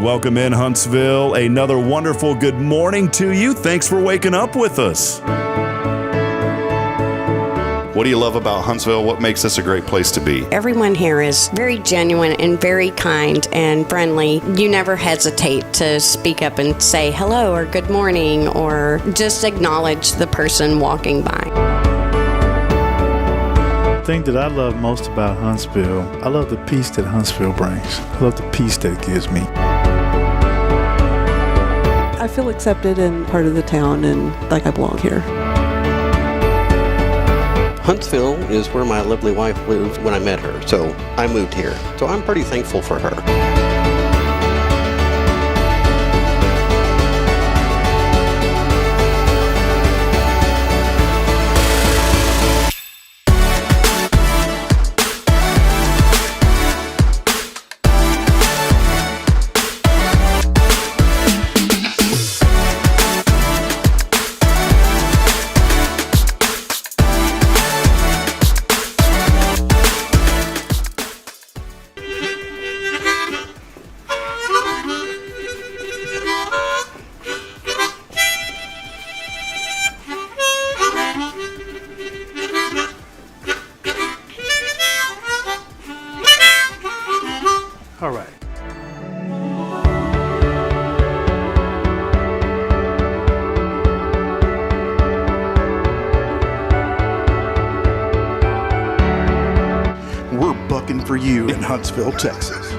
welcome in Huntsville. Another wonderful good morning to you. Thanks for waking up with us. What do you love about Huntsville? What makes this a great place to be? Everyone here is very genuine and very kind and friendly. You never hesitate to speak up and say hello or good morning or just acknowledge the person walking by. The thing that I love most about Huntsville, I love the peace that Huntsville brings. I love the peace that it gives me. I feel accepted and part of the town and like I belong here. Huntsville is where my lovely wife lived when I met her, so I moved here. So I'm pretty thankful for her. All right. We're bucking for you in Huntsville, Texas.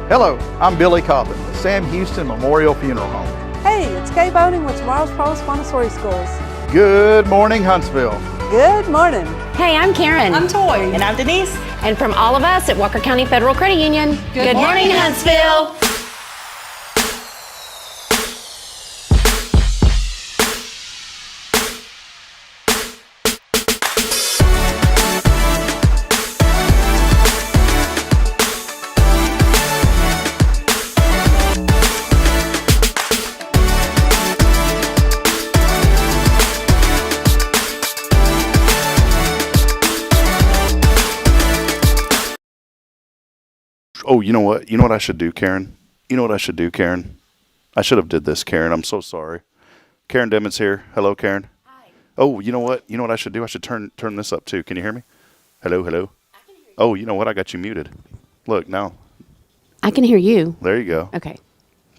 Hello, I'm Billy Cobbin, the Sam Houston Memorial Funeral Home. Hey, it's Kay Boating with Tomorrow's Pros Montessori Schools. Good morning, Huntsville. Good morning. Hey, I'm Karen. I'm Toy. And I'm Denise. And from all of us at Walker County Federal Credit Union, good morning, Huntsville. Oh, you know what? You know what I should do, Karen? You know what I should do, Karen? I should have did this, Karen. I'm so sorry. Karen Demmett's here. Hello, Karen. Hi. Oh, you know what? You know what I should do? I should turn this up too. Can you hear me? Hello, hello. I can hear you. Oh, you know what? I got you muted. Look, now. I can hear you. There you go. Okay.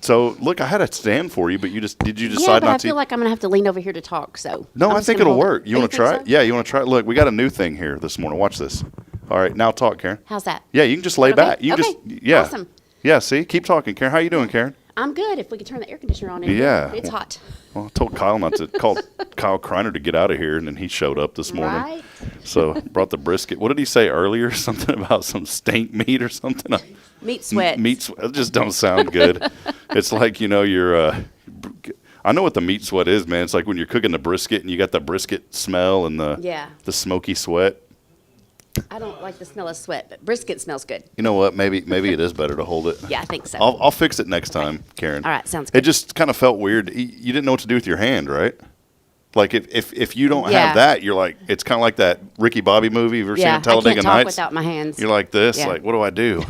So, look, I had a stand for you, but did you Yeah, decide but not I to? feel like I'm going to have to lean over here to talk, so. No, I'm I just think gonna it'll hold work. You want to think try so? it? Yeah, you want to try it? Look, we got a new thing here this morning. Watch this. All right, now talk, Karen. How's that? Yeah, you can just lay Okay, back. You can okay, yeah. awesome. Yeah, see? Keep talking, Karen. How you doing, Karen? I'm good. If we could turn the air conditioner on in Yeah. here. It's hot. Well, I told Kyle not to call Kyle Kreiner to get out of here, and then he showed up this morning. Right? So brought the brisket. What did he say earlier? Something about some stank meat or something? Meat sweat. Meat sweat. It just don't sound good. It's like, you're I know what the meat sweat is, man. It's like when you're cooking the brisket and you got the brisket smell and the smoky sweat. I don't like the smell of sweat, but brisket smells good. You know what? Maybe it is better to hold it. Yeah, I think so. I'll fix it next time, Karen. All right, sounds good. It just kind of felt weird. You didn't know what to do with your hand, right? Like if you don't Yeah. have that, you're like, it's kind of like that Ricky Bobby movie. You've ever seen I Talladega can't talk Nights? without my hands. You're like this. Yeah. Like, what do I do?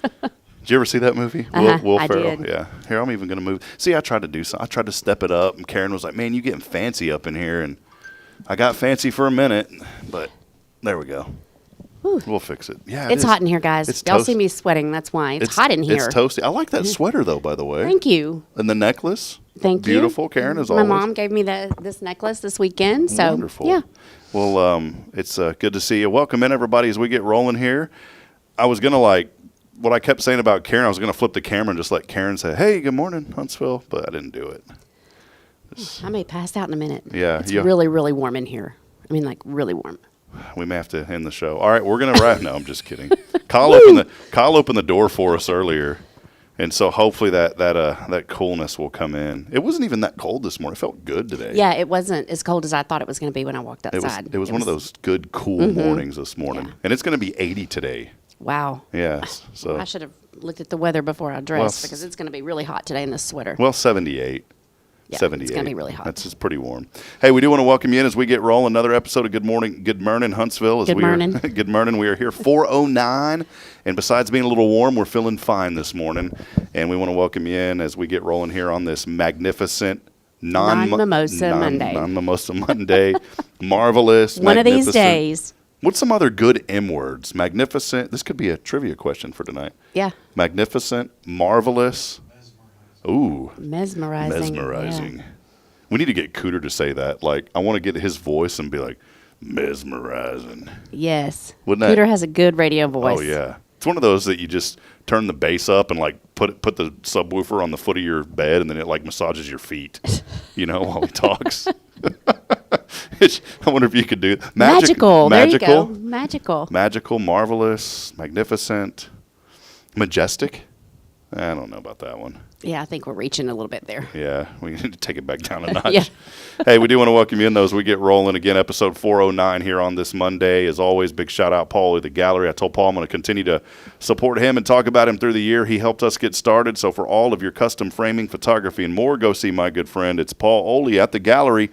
Did you ever see that movie? Uh-huh, Will I Ferrell. did. Yeah. Here, I'm even gonna move. See, I tried to do something. I tried to step it up, and Karen was like, "Man, you getting fancy up in here." And I got fancy for a minute, but there we go. Whew. We'll fix it. Yeah, It's hot in here, guys. It's Y'all toast- see me sweating. That's why. It's hot in here. It's toasty. I like that sweater, though, by the way. Thank you. And the necklace. Thank you. Beautiful, Karen, as My always. mom gave me this necklace this weekend. So, Wonderful. yeah. Well, it's good to see you. Welcome in, everybody, as we get rolling here. I was going to, what I kept saying about Karen, I was going to flip the camera and just let Karen say, "Hey, good morning, Huntsville," but I didn't do it. I may pass out in a minute. Yeah, It's yeah. really, really warm in here. I mean, like, really warm. We may have to end the show. All right, we're going to wrap. No, I'm just kidding. Kyle opened the door for us earlier, and so hopefully that coolness will come in. It wasn't even that cold this morning. It felt good today. Yeah, it wasn't as cold as I thought it was going to be when I walked outside. It was one of those good, cool mornings this morning. Yeah. And it's going to be 80 today. Wow. Yes. So I should have looked at the weather before I dressed Well, because it's going to be really hot today in this sweater. Well, 78. Yeah, 78. it's going to be really hot. That's just pretty warm. Hey, we do want to welcome you in as we get rolling. Another episode of Good Morning Huntsville. Good morning. Good morning. We are here 4:09, and besides being a little warm, we're feeling fine this morning. And we want to welcome you in as we get rolling here on this magnificent Non-mimosa Monday. Non-mimosa Monday. Marvelous. One of these magnificent. days. What's some other good M words? Magnificent. This could be a trivia question for tonight. Yeah. Magnificent. Marvelous. Ooh. Mesmerizing. Mesmerizing. Yeah. We need to get Cooter to say that. Like, I want to get his voice and be like, mesmerizing. Yes. Wouldn't that? Cooter has a good radio voice. Oh, yeah. It's one of those that you just turn the bass up and, like, put the subwoofer on the foot of your bed, and then it, like, massages your feet, while he talks. I wonder if you could do it. Magical. There you go. Magical. Magical, marvelous, magnificent, majestic. I don't know about that one. Yeah, I think we're reaching a little bit there. Yeah, we need to take it back down a notch. Yeah. Hey, we do want to welcome you in those. We get rolling again, episode 409 here on this Monday. As always, big shout out, Paul of the Gallery. I told Paul I'm going to continue to support him and talk about him through the year. He helped us get started. So for all of your custom framing, photography, and more, go see my good friend. It's Paul Oley at the Gallery,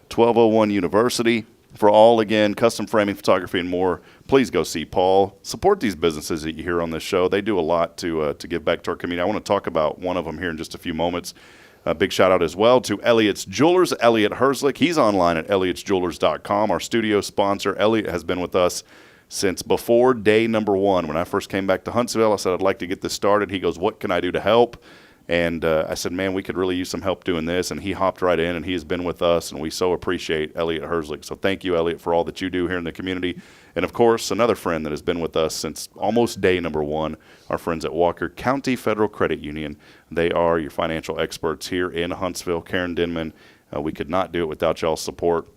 1201 University. For all, again, custom framing, photography, and more, please go see Paul. Support these businesses that you hear on this show. They do a lot to give back to our community. I want to talk about one of them here in just a few moments. A big shout out as well to Elliott's Jewelers, Elliott Herzlich. He's online at elliotsjewelers.com. Our studio sponsor, Elliott, has been with us since before day number one. When I first came back to Huntsville, I said, I'd like to get this started. He goes, what can I do to help? And I said, man, we could really use some help doing this. And he hopped right in, and he has been with us, and we so appreciate Elliott Herzlich. So thank you, Elliott, for all that you do here in the community. And, of course, another friend that has been with us since almost day number one, our friends at Walker County Federal Credit Union. They are your financial experts here in Huntsville. Karen Denman, we could not do it without y'all's support.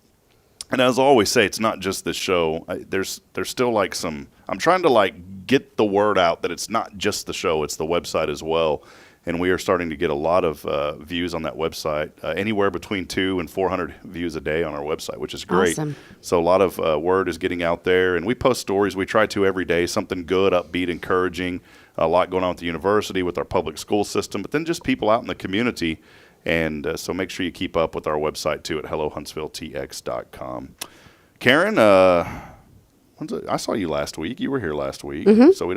And as I always say, it's not just this show. There's still like some – I'm trying to like get the word out that it's not just the show. It's the website as well. And we are starting to get a lot of views on that website, anywhere between 200 and 400 views a day on our website, which is great. Awesome. So a lot of word is getting out there. And we post stories. We try to every day, something good, upbeat, encouraging, a lot going on with the university, with our public school system, but then just people out in the community. And so make sure you keep up with our website, too, at hellohuntsvilletx.com. Karen, I saw you last week. You were here last week. Mm-hmm. So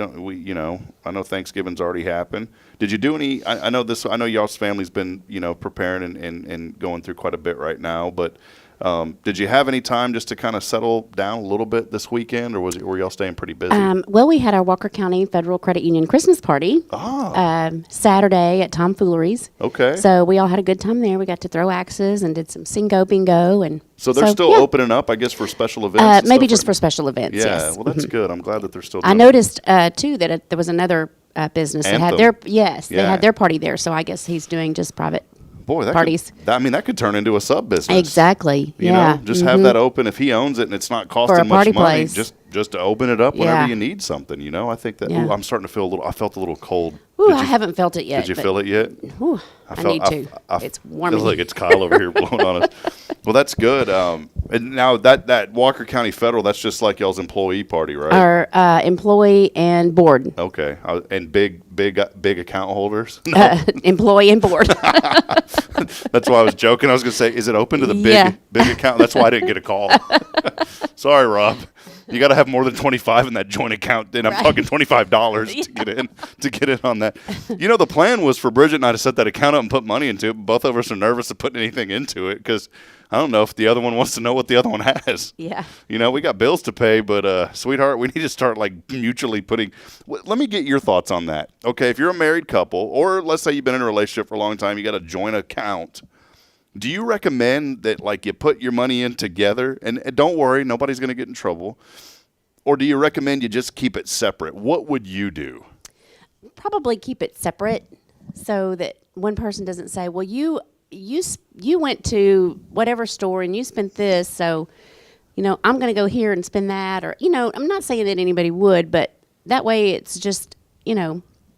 I know Thanksgiving's already happened. Did you do any, I know y'all's family's been, preparing and going through quite a bit right now, but did you have any time just to kind of settle down a little bit this weekend, or were y'all staying pretty busy? Well, we had our Walker County Federal Credit Union Christmas party Saturday at Tomfoolery's. Okay. So we all had a good time there. We got to throw axes and did some singo bingo. And so they're still opening up, I guess, for special events? Maybe just for special events, yeah, yes. well, that's good. I'm glad that they're still doing I noticed, too, that there was another business that had Anthem. they had their party there. So I guess he's doing just private parties. That could turn into a sub business. Exactly. You know, just have that open if he owns it and it's not costing much party money. place. Just to open it up whenever you need something. I think that I'm starting to feel I felt a little cold. Ooh, I haven't felt it yet. Did you feel it yet? Ooh, I need to. It's warm. Look, it's Kyle over here blowing on us. Well, that's good. And now that Walker County Federal, that's just like y'all's employee party, right? Our employee and board. Okay, and big account holders. No. Employee and board. That's why I was joking. I was going to say, is it open to the big account? That's why I didn't get a call. Sorry, Rob. You got to have more than 25 in that joint account. Then I'm talking $25 to get in on that. The plan was for Bridget and I to set that account up and put money into it. Both of us are nervous of putting anything into it because I don't know if the other one wants to know what the other one has. Yeah. We got bills to pay, but sweetheart, we need to start like mutually putting. Let me get your thoughts on that. Okay, if you're a married couple, or let's say you've been in a relationship for a long time, you got a joint account. Do you recommend that you put your money in together? And don't worry, nobody's going to get in trouble. Or do you recommend you just keep it separate? What would you do? Probably keep it separate so that one person doesn't say, well, you went to whatever store and you spent this, so, I'm going to go here and spend that. Or, I'm not saying that anybody would, but that way it's just,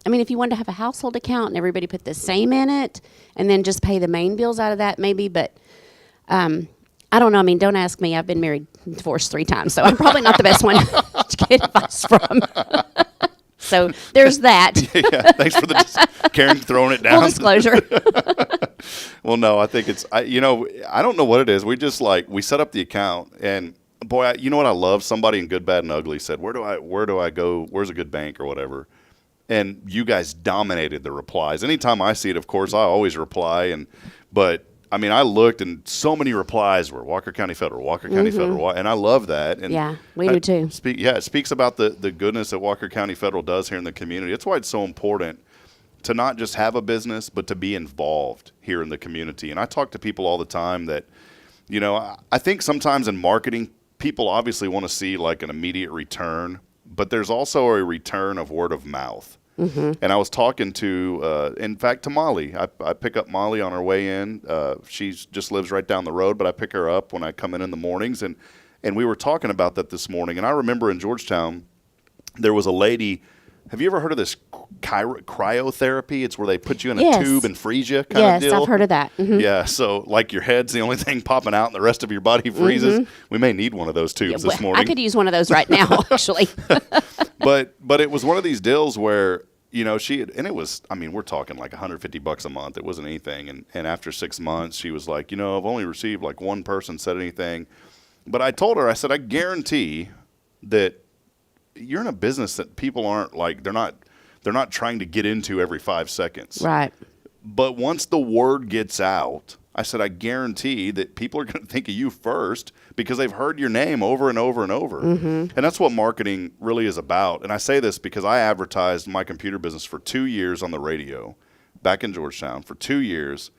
if you wanted to have a household account and everybody put the same in it and then just pay the main bills out of that maybe, but I don't know. Don't ask me. I've been married and divorced 3 times, so I'm probably not the best one to get advice from. So there's that. Yeah, thanks for Karen throwing it down. Full disclosure. Well, no, I think I don't know what it is. We just we set up the account, and boy, you know what I love? Somebody in Good, Bad, and Ugly said, where do I go? Where's a good bank or whatever? And you guys dominated the replies. Anytime I see it, of course, I always reply. But I mean, I looked, and so many replies were Walker County Federal, Walker County Federal, and I love that. And yeah, we do too. It speaks about the goodness that Walker County Federal does here in the community. That's why it's so important to not just have a business, but to be involved here in the community. And I talk to people all the time that, I think sometimes in marketing, people obviously want to see an immediate return, but there's also a return of word of mouth. Mm-hmm. And I was talking in fact, to Molly. I pick up Molly on her way in. She just lives right down the road, but I pick her up when I come in the mornings. And we were talking about that this morning. And I remember in Georgetown, there was a lady. Have you ever heard of this cryotherapy? It's where they put you in a tube and freeze you kind of deal. Yes, I've heard of that. Mm-hmm. Yeah, so your head's the only thing popping out and the rest of your body freezes. Mm-hmm. We may need one of those tubes this morning. I could use one of those right now, actually. But it was one of these deals where, she had, and it was, we're talking $150 a month. It wasn't anything. And after 6 months, she was like, I've only received one person said anything. But I told her, I said, I guarantee that you're in a business that people aren't they're not trying to get into every 5 seconds. Right. But once the word gets out, I said, I guarantee that people are going to think of you first because they've heard your name over and over and over. Mm-hmm. And that's what marketing really is about. And I say this because I advertised my computer business for 2 years on the radio back in Georgetown. For 2 years,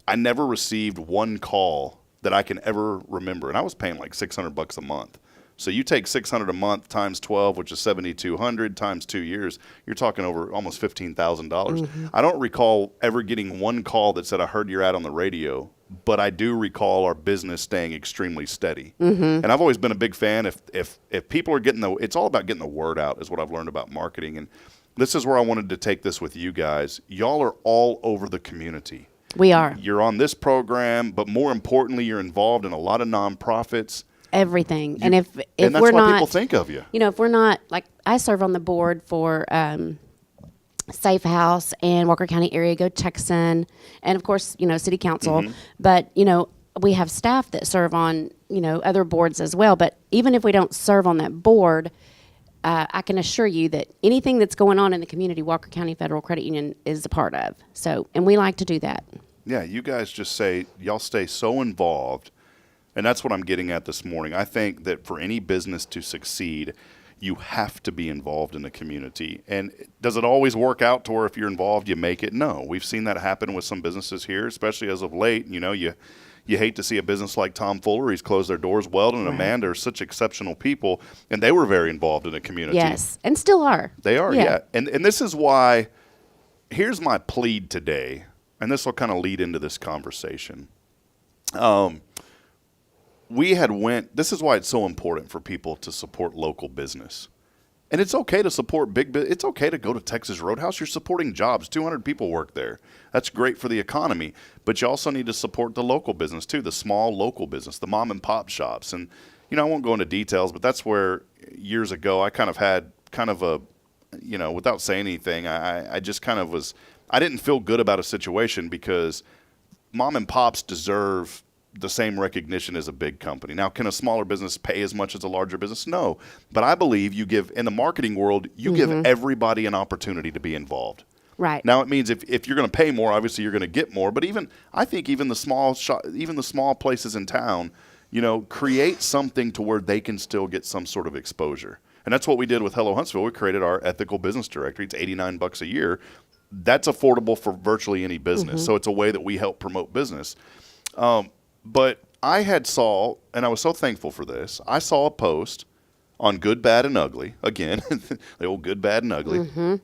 I never received one call that I can ever remember. And I was paying $600 a month. So you take $600 a month times 12, which is $7,200 times 2 years. You're talking over almost $15,000. Mm-hmm. I don't recall ever getting one call that said, I heard your ad on the radio, but I do recall our business staying extremely steady. Mm-hmm. And I've always been a big fan. If people are it's all about getting the word out is what I've learned about marketing. And this is where I wanted to take this with you guys. Y'all are all over the community. We are. You're on this program, but more importantly, you're involved in a lot of nonprofits. Everything. And if and that's we're why not, people think of you. If we're not, I serve on the board for Safe House and Walker County Area Go Texan, and of course, City Council. Mm-hmm. But, we have staff that serve on, other boards as well. But even if we don't serve on that board, I can assure you that anything that's going on in the community, Walker County Federal Credit Union is a part of. So, and we like to do that. Yeah, you guys just y'all stay so involved. And that's what I'm getting at this morning. I think that for any business to succeed, you have to be involved in the community. And does it always work out to where if you're involved, you make it? No. We've seen that happen with some businesses here, especially as of late. You hate to see a business like Tom Fullery's close their doors. Weldon and Amanda are such exceptional people, and they were very involved in the community. Yes, and still are. They are, yeah. And this is why, here's my plead today, and this will kind of lead into this conversation. This is why it's so important for people to support local business. And it's okay to support big business. It's okay to go to Texas Roadhouse. You're supporting jobs. 200 people work there. That's great for the economy. But you also need to support the local business too, the small local business, the mom and pop shops. And, I won't go into details, but that's where years ago I kind of had a, without saying anything, I just kind of I didn't feel good about a situation because mom and pops deserve the same recognition as a big company. Now, can a smaller business pay as much as a larger business? No. But I believe in the marketing world, you give everybody an opportunity to be involved. Right. Now, it means if you're going to pay more, obviously you're going to get more. But I think even the small places in town, create something to where they can still get some sort of exposure. And that's what we did with Hello Huntsville. We created our ethical business directory. It's $89 a year. That's affordable for virtually any business. Mm-hmm. So it's a way that we help promote business. But I saw, and I was so thankful for this, I saw a post on Good, Bad, and Ugly. Again, the old Good, Bad, and Ugly. Mm-hmm.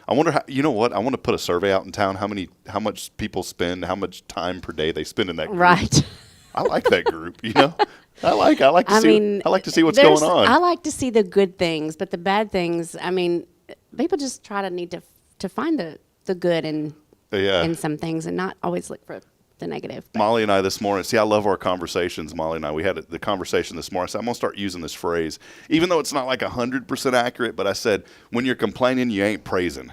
I wonder how, I want to put a survey out in town, how much people spend, how much time per day they spend in that group. Right. I like that group, I like to see what's going on. I like to see the good things, but the bad things, people just need to find the good in some things and not always look for the negative. But Molly and I this morning, see, I love our conversations, Molly and I. We had the conversation this morning. I said, I'm going to start using this phrase, even though it's not like 100% accurate, but I said, when you're complaining, you ain't praising.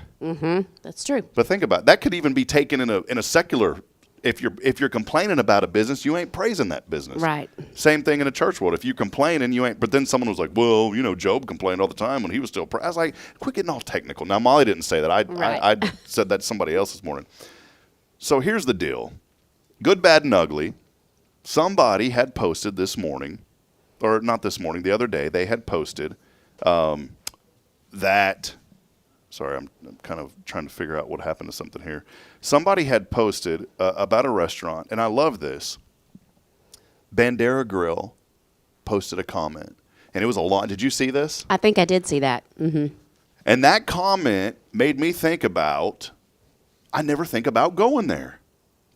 that's true. But think about it. That could even be taken in a secular, if you're complaining about a business, you ain't praising that business. Right. Same thing in a church world. If you complain and you ain't, but then someone was like, well, Job complained all the time when he was still I was like, quit getting all technical. Now, Molly didn't say that. I said that to somebody else this morning. So here's the deal. Good, bad, and ugly. Somebody had posted this morning, or not this morning, the other day, they had posted that, sorry, I'm kind of trying to figure out what happened to something here. Somebody had posted about a restaurant, and I love this. Bandera Grill posted a comment, and it was a lot. Did you see this? I think I did see that. And that comment made me think about, I never think about going there.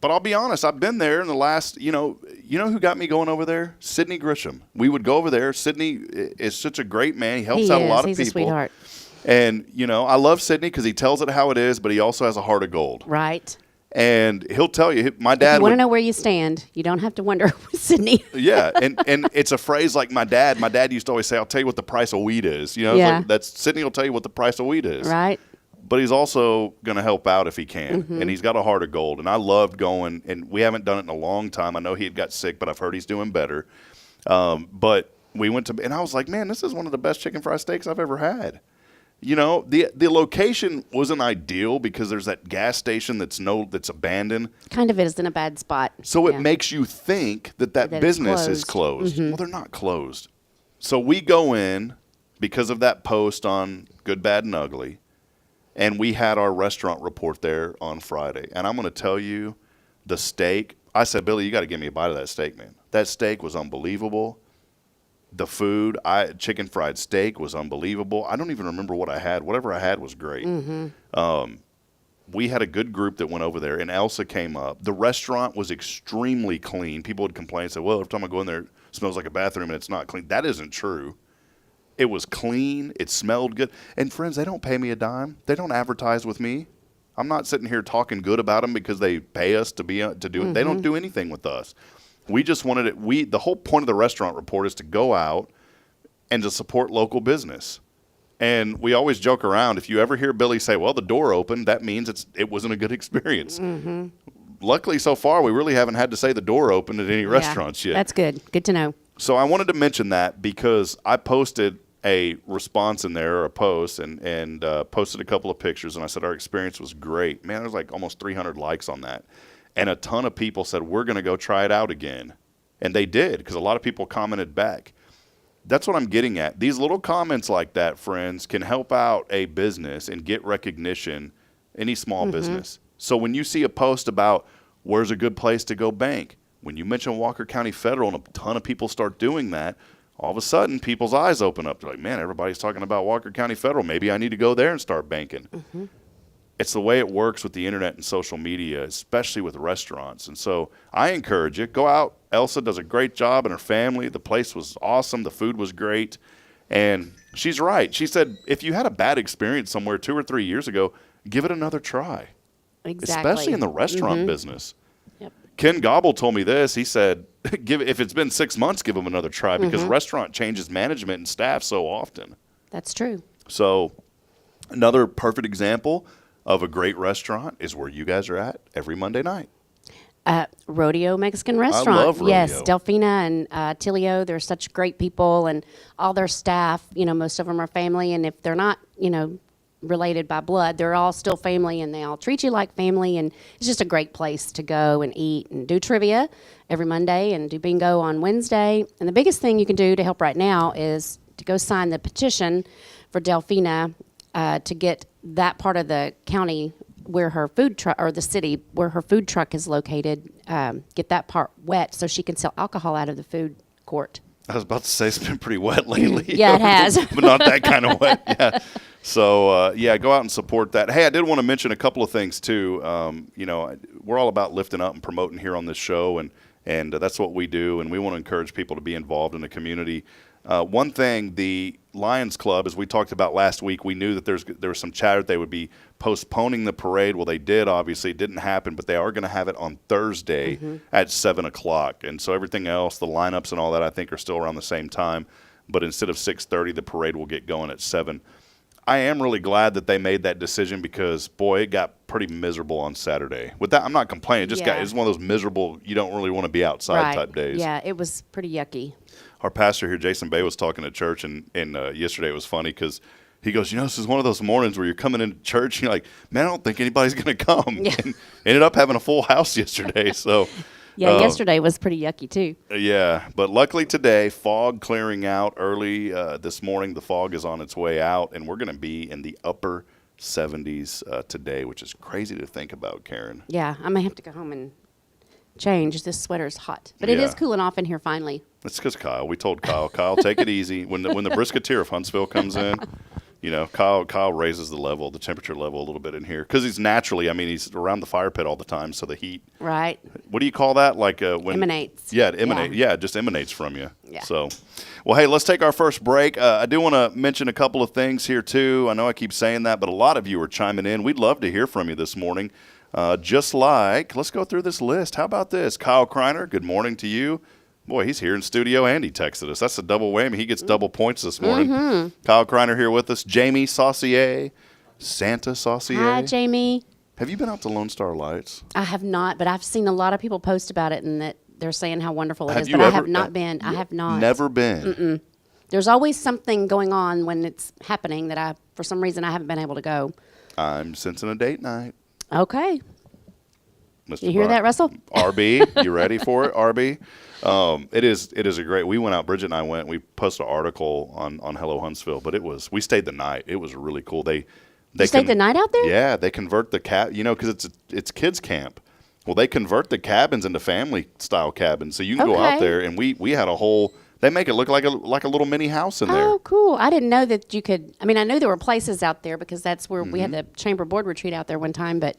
But I'll be honest, I've been there in the last, you know who got me going over there? Sidney Grisham. We would go over there. Sidney is such a great man. He helps out a lot of people. He's a sweetheart. And, I love Sidney because he tells it how it is, but he also has a heart of gold. Right. And he'll tell you, my dad If you want to know where you stand, you don't have to wonder with Sydney. Yeah, and it's a phrase like my dad used to always say, I'll tell you what the price of weed is. Yeah. Like that's Sidney will tell you what the price of weed is. Right. But he's also going to help out if he can. And he's got a heart of gold. And I loved going, and we haven't done it in a long time. I know he had got sick, but I've heard he's doing better. But we went to, and I was like, man, this is one of the best chicken fried steaks I've ever had. The location wasn't ideal because there's that gas station that's abandoned. Kind of is in a bad spot. So it makes you think that business is closed. Well, they're not closed. So we go in because of that post on Good, Bad, and Ugly, and we had our restaurant report there on Friday. And I'm going to tell you, the steak, I said, Billy, you got to give me a bite of that steak, man. That steak was unbelievable. The food, chicken fried steak was unbelievable. I don't even remember what I had. Whatever I had was great. We had a good group that went over there, and Elsa came up. The restaurant was extremely clean. People would complain and say, well, every time I go in there, it smells like a bathroom and it's not clean. That isn't true. It was clean. It smelled good. And friends, they don't pay me a dime. They don't advertise with me. I'm not sitting here talking good about them because they pay us to do it. They don't do anything with us. We just wanted it. The whole point of the restaurant report is to go out and to support local business. And we always joke around. If you ever hear Billy say, well, the door opened, that means it wasn't a good experience. Luckily, so far, we really haven't had to say the door opened at any restaurants yet. That's good. Good to know. So I wanted to mention that because I posted a response in there, or a post, and posted a couple of pictures, and I said our experience was great. Man, there's like almost 300 likes on that. And a ton of people said, we're going to go try it out again. And they did, because a lot of people commented back. That's what I'm getting at. These little comments like that, friends, can help out a business and get recognition, any small business. So when you see a post about where's a good place to go bank, when you mention Walker County Federal and a ton of people start doing that, all of a sudden people's eyes open up. They're like, man, everybody's talking about Walker County Federal. Maybe I need to go there and start banking. It's the way it works with the internet and social media, especially with restaurants. And so I encourage you, go out. Elsa does a great job and her family. The place was awesome. The food was great. And she's right. She said, if you had a bad experience somewhere 2 or 3 years ago, give it another try. Exactly. Especially in the restaurant business. Yep. Ken Gobble told me this. He said, if it's been 6 months, give them another try because restaurant changes management and staff so often. That's true. So another perfect example of a great restaurant is where you guys are at every Monday night. Rodeo Mexican Restaurant. I love Rodeo. Yes, Delfina and Tilio, they're such great people, and all their staff, most of them are family, and if they're not, related by blood, they're all still family, and they all treat you like family, and it's just a great place to go and eat and do trivia every Monday and do bingo on Wednesday. And the biggest thing you can do to help right now is to go sign the petition for Delfina to get that part of the county where her food truck, or the city where her food truck is located, get that part wet so she can sell alcohol out of the food court. I was about to say it's been pretty wet lately. Yeah, it has. But not that kind of wet. Yeah. So, go out and support that. Hey, I did want to mention a couple of things, too. We're all about lifting up and promoting here on this show, and that's what we do, and we want to encourage people to be involved in the community. One thing, the Lions Club, as we talked about last week, we knew that there was some chatter that they would be postponing the parade. Well, they did, obviously. It didn't happen, but they are going to have it on Thursday at 7 o'clock. And so everything else, the lineups and all that, I think are still around the same time. But instead of 6:30, the parade will get going at 7. I am really glad that they made that decision because, boy, it got pretty miserable on Saturday. With that, I'm not complaining. It's one of those miserable, you don't really want to be outside type days. Yeah, it was pretty yucky. Our pastor here, Jason Bay, was talking at church, and yesterday it was funny because he goes, this is one of those mornings where you're coming into church, and you're like, man, I don't think anybody's going to come. Yeah. And ended up having a full house yesterday. So Yeah, yesterday was pretty yucky too. Yeah, but luckily today, fog clearing out early this morning. The fog is on its way out, and we're going to be in the upper 70s today, which is crazy to think about, Karen. Yeah, I may have to go home and change. This sweater's hot, but it is cooling off in here finally. It's because Kyle. We told Kyle, take it easy. When the Brisketeer of Huntsville comes in, Kyle raises the temperature level a little bit in here because he's naturally. I mean, he's around the fire pit all the time, so the heat. Right. What do you call that? Like when emanates. Yeah, it emanates. Yeah, it just emanates from you. Yeah. So, well, hey, let's take our first break. I do want to mention a couple of things here too. I know I keep saying that, but a lot of you are chiming in. We'd love to hear from you this morning. Let's go through this list. How about this? Kyle Kreiner, good morning to you. Boy, he's here in studio and he texted us. That's a double whammy. He gets double points this morning. Kyle Kreiner here with us. Jamie Saucier, Santa Saucier. Hi, Jamie. Have you been out to Lone Star Lights? I have not, but I've seen a lot of people post about it and that they're saying how wonderful it is. But I have not been. I have not. Never been. There's always something going on when it's happening that for some reason, I haven't been able to go. I'm sensing a date night. Okay. Mr. You hear that, Russell? RB, you ready for it, RB? It is a great. We went out. Bridget and I went. We posted an article on Hello Huntsville, but we stayed the night. It was really cool. They stayed the night out there? Yeah, they convert the because it's kids camp. Well, they convert the cabins into family style cabins, so you can go out there. And we had a whole. They make it look like a little mini house in there. Oh, cool! I didn't know that you could. I mean, I knew there were places out there because that's where we had the chamber board retreat out there one time, but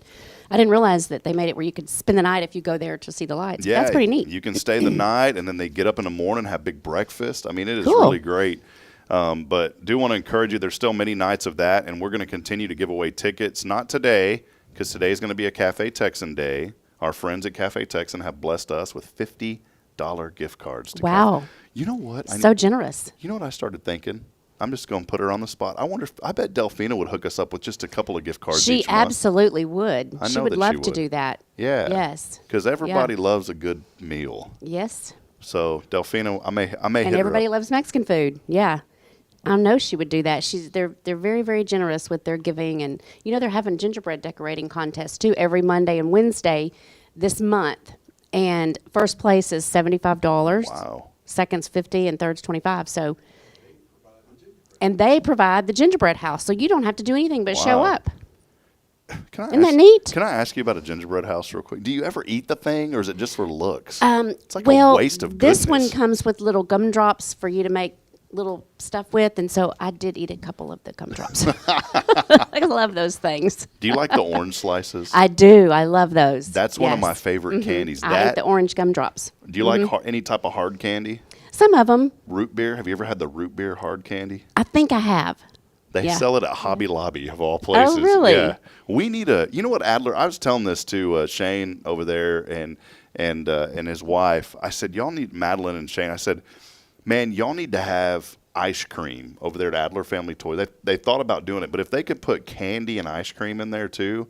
I didn't realize that they made it where you could spend the night if you go there to see the lights. Yeah, that's pretty neat. You can stay the night, and then they get up in the morning, have big breakfast. I mean, it is Cool. really great. But do want to encourage you. There's still many nights of that, and we're going to continue to give away tickets. Not today, because today is going to be a Cafe Texan day. Our friends at Cafe Texan have blessed us with $50 gift cards. To Wow. Cafe. You know what? So generous. You know what I started thinking? I'm just going to put her on the spot. I bet Delphina would hook us up with just a couple of gift cards She each month. absolutely would. I She know would that love she to would. do that. Yeah. Yes. Because everybody loves a good meal. Yes. So Delphina, I may And hit everybody her up. loves Mexican food. Yeah. I know she would do that. They're very, very generous with their giving. And, they're having gingerbread decorating contests, too, every Monday and Wednesday this month. And first place is $75. Wow. Second's $50 and third's $25. So, and they provide the gingerbread house, so you don't have to do anything but show Wow. up. Isn't that neat? Can I ask you about a gingerbread house real quick? Do you ever eat the thing, or is it just for looks? It's like Well, a waste of goodness. this one comes with little gumdrops for you to make little stuff with, and so I did eat a couple of the gumdrops. I love those things. Do you like the orange slices? I do. I love those. That's one of Yes. my favorite candies. I ate the orange gumdrops. Do you like any type of hard candy? Some of them. Root beer? Have you ever had the root beer hard candy? I think I have. They Yeah. sell it at Hobby Lobby of all places. Oh, really? Yeah. We need you know what, Adler? I was telling this to Shane over there and his wife. I said, y'all need, Madeline and Shane, I said, man, y'all need to have ice cream over there at Adler Family Toy. They thought about doing it, but if they could put candy and ice cream in there too,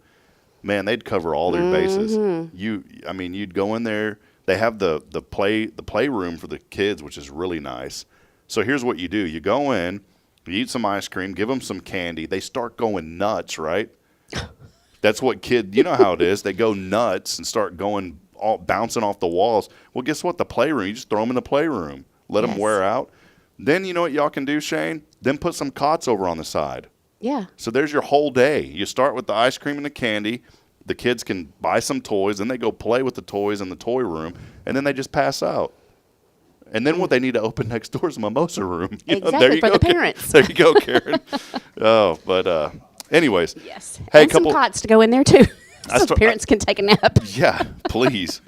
man, they'd cover all their bases. You'd go in there. They have the playroom for the kids, which is really nice. So here's what you do. You go in, you eat some ice cream, give them some candy. They start going nuts, right? That's what you know how it is. They go nuts and start going bouncing off the walls. Well, guess what? The playroom, you just throw them in the playroom. Let them wear out. Then you know what y'all can do, Shane? Then put some cots over on the side. Yeah. So there's your whole day. You start with the ice cream and the candy. The kids can buy some toys. Then they go play with the toys in the toy room. And then they just pass out. And then what they need to open next door is a mimosa room. Exactly, for the parents. There you go, Karen. Anyways. Yes. Hey, and some cots to go in there, too. So parents can take a nap. Yeah, please.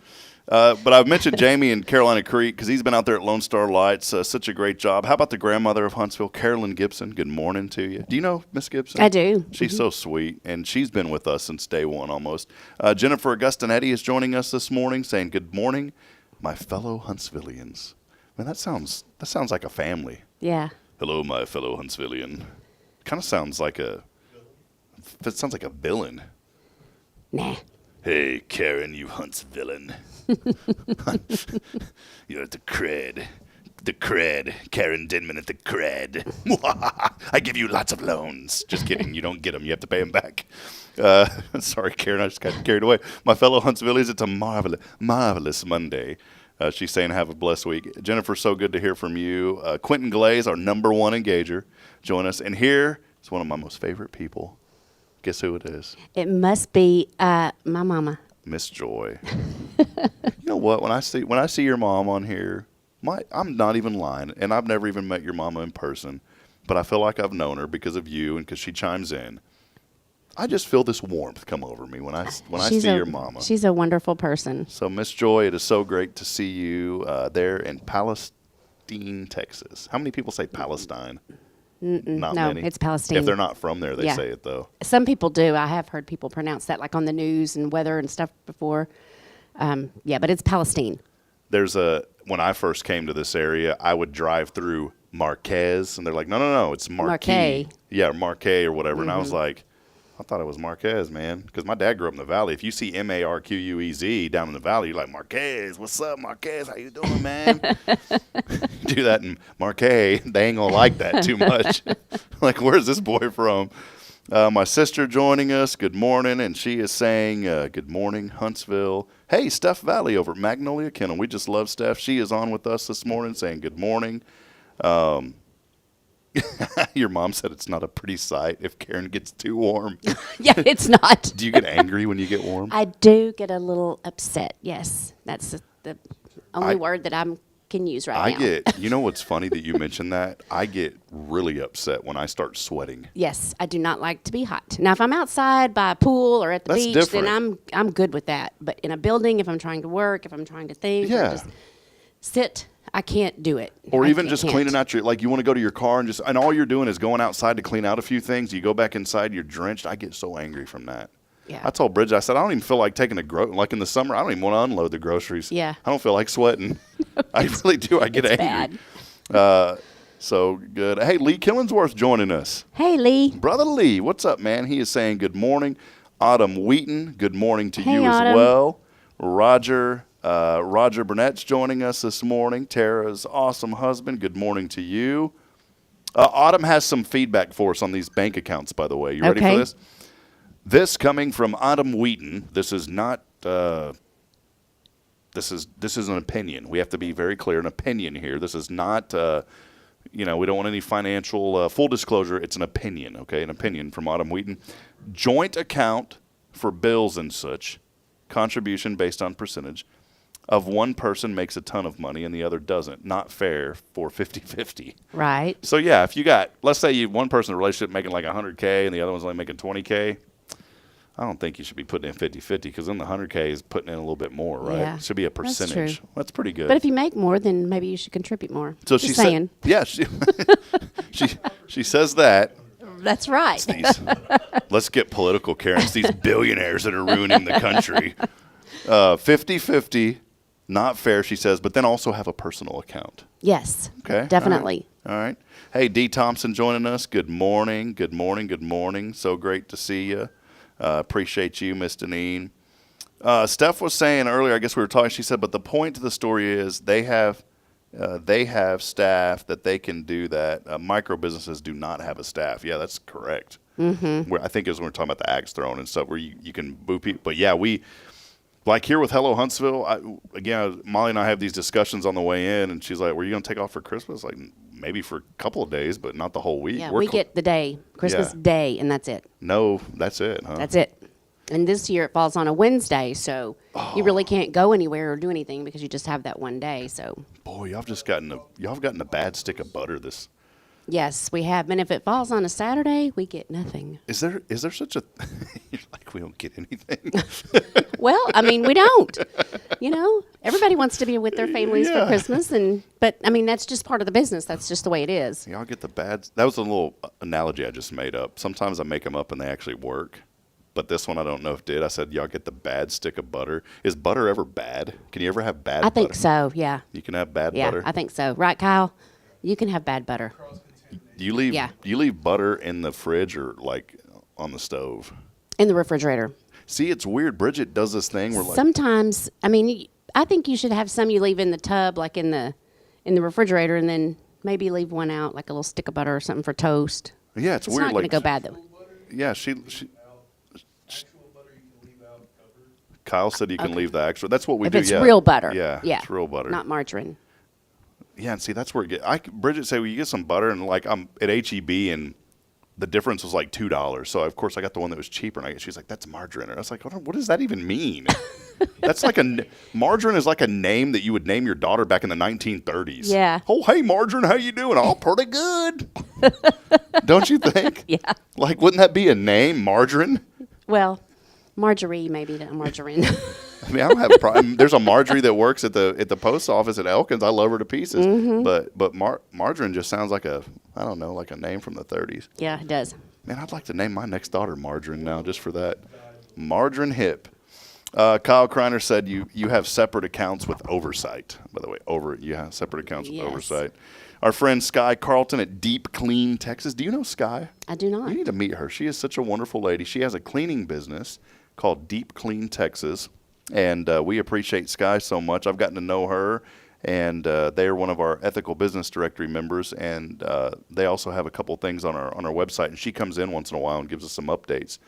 But I've mentioned Jamie in Carolina Creek because he's been out there at Lone Star Lights. Such a great job. How about the grandmother of Huntsville, Carolyn Gibson? Good morning to you. Do you know Miss Gibson? I do. She's so sweet, and she's been with us since day one almost. Jennifer Augustinetti is joining us this morning, saying, "Good morning, my fellow Huntsvillians." Man, that sounds like a family. Yeah. Hello, my fellow Huntsvillian. Kind of sounds like a villain. Nah. Hey, Karen, you Huntsvillian. You're the cred. The cred. Karen Denman at the cred. I give you lots of loans. Just kidding. You don't get them. You have to pay them back. Sorry, Karen. I just got carried away. My fellow Huntsvillians, it's a marvelous Monday. She's saying have a blessed week. Jennifer, so good to hear from you. Quentin Glaze, our number one engager, join us. And here is one of my most favorite people. Guess who it is? It must be my mama. Miss Joy. You know what? When I see your mom on here, I'm not even lying, and I've never even met your mama in person, but I feel like I've known her because of you and because she chimes in. I just feel this warmth come over me when I see your mama. She's a wonderful person. So, Miss Joy, it is so great to see you there in Palestine, Texas. How many people say Palestine? Not no, many. it's Palestine. If they're not from there, they say it, though. Some people do. I have heard people pronounce that, like on the news and weather and stuff before. But it's Palestine. When I first came to this area, I would drive through Marquez, and they're like, no, it's Marquis. Marquez. Yeah, Marquez or whatever. And I was like, I thought it was Marquez, man, because my dad grew up in the valley. If you see Marquez down in the valley, you're like, Marquez, what's up, Marquez? How you doing, man? Do that in Marquez, they ain't going to like that too much. Like, where's this boy from? My sister joining us, good morning, and she is saying, good morning, Huntsville. Hey, Steph Valley over at Magnolia Kennel. We just love Steph. She is on with us this morning saying good morning. Your mom said it's not a pretty sight if Karen gets too warm. Yeah, it's not. Do you get angry when you get warm? I do get a little upset. Yes, that's the only word that I can use right now. You know what's funny that you mentioned that? I get really upset when I start sweating. Yes, I do not like to be hot. Now, if I'm outside by a pool or at the beach, different. then I'm good with that. But in a building, if I'm trying to work, if I'm trying to think, or just sit, I can't do it. Or even just cleaning out you want to go to your car and all you're doing is going outside to clean out a few things. You go back inside, you're drenched. I get so angry from that. Yeah. I told Bridget, I said, I don't even feel like taking like in the summer, I don't even want to unload the groceries. Yeah. I don't feel like sweating. I really do. I get angry. Bad. So good. Hey, Lee Killingsworth joining us. Hey, Lee. Brother Lee, what's up, man? He is saying good morning. Autumn Wheaton, good morning to you Autumn. as well. Roger Burnett's joining us this morning. Tara's awesome husband, good morning to you. Autumn has some feedback for us on these bank accounts, by the way. You ready for this? This coming from Autumn Wheaton. This is not. This is an opinion. We have to be very clear. An opinion here. This is not. We don't want any financial full disclosure. It's an opinion. Okay, an opinion from Autumn Wheaton. Joint account for bills and such. Contribution based on percentage of one person makes a ton of money and the other doesn't. Not fair for 50-50. Right. So yeah, if you got, let's say you one person in a relationship making like $100K and the other one's only making $20K. I don't think you should be putting in 50-50 because then the 100K is putting in a little bit more, right? Yeah, it should be a percentage. that's true. That's pretty good. But if you make more, then maybe you should contribute more. So Just she saying. said, yeah, she says that. That's right. Let's get political, Karen. It's these billionaires that are ruining the country. 50-50, not fair, she says, but then also have a personal account. Yes. Okay. Definitely. All right. Hey, D. Thompson joining us. Good morning. Good morning. Good morning. So great to see you. Appreciate you, Miss Deneen. Steph was saying earlier, I guess we were talking, she said, but the point to the story is they have staff that they can do that. Micro businesses do not have a staff. Yeah, that's correct. Mm-hmm. I think it was when we were talking about the axe throwing and stuff where you can boo people. But yeah, like here with Hello Huntsville, again, Molly and I have these discussions on the way in, and she's like, were you going to take off for Christmas? Like, maybe for a couple of days, but not the whole week. Yeah, we get the day, Christmas Day, and that's it. No, that's it, huh? That's it. And this year it falls on a Wednesday, so you really can't go anywhere or do anything because you just have that one day. So boy, y'all have gotten a bad stick of butter this. Yes, we have. And if it falls on a Saturday, we get nothing. Is there such a like we don't get anything? Well, I mean, we don't. You know, everybody wants to be with their families Yeah. for Christmas, but I mean, that's just part of the business. That's just the way it is. Y'all get the bad. That was a little analogy I just made up. Sometimes I make them up and they actually work. But this one I don't know if it did. I said, y'all get the bad stick of butter. Is butter ever bad? Can you ever have bad butter? I think so. Yeah. You can have bad Yeah, butter? I think so. Right, Kyle? You can have bad butter. Do you leave, Yeah. do you leave butter in the fridge or like on the stove? In the refrigerator. See, it's weird. Bridget does this thing where like, Sometimes, I mean, I think you should have some you leave in the tub, like in the refrigerator, and then maybe leave one out, like a little stick of butter or something for toast. yeah, it's It's weird. not going to Like, go bad, though. yeah, Kyle said you can leave the actual. That's what we If do. it's yeah. real butter. Yeah, Yeah. it's real butter. Not margarine. Yeah, and see, that's where it get. Bridget said, "Well, you get some butter," and like I'm at HEB, and the difference was like $2. So of course I got the one that was cheaper, and she's like, "That's margarine." And I was like, "What does that even mean?" That's like margarine is like a name that you would name your daughter back in the 1930s. Yeah. Oh, hey, margarine, how you doing? Oh, pretty good. Don't you think? Yeah. Like, wouldn't that be a name, margarine? Well, Marjorie, maybe not margarine. I mean, I don't have a problem. There's a Marjorie that works at the post office at Elkins. I love her to pieces. Mm-hmm. But margarine just sounds like I don't know, like a name from the 30s. Yeah, it does. Man, I'd like to name my next daughter Margarine now, just for that. Margarine Hip. Kyle Kreiner said you have separate accounts with oversight. By the way, you have separate accounts with Yes. oversight. Our friend Sky Carlton at Deep Clean, Texas. Do you know Sky? I do not. You need to meet her. She is such a wonderful lady. She has a cleaning business called Deep Clean Texas, and we appreciate Sky so much. I've gotten to know her, and they are one of our ethical business directory members, and they also have a couple things on our website, and she comes in once in a while and gives us some updates.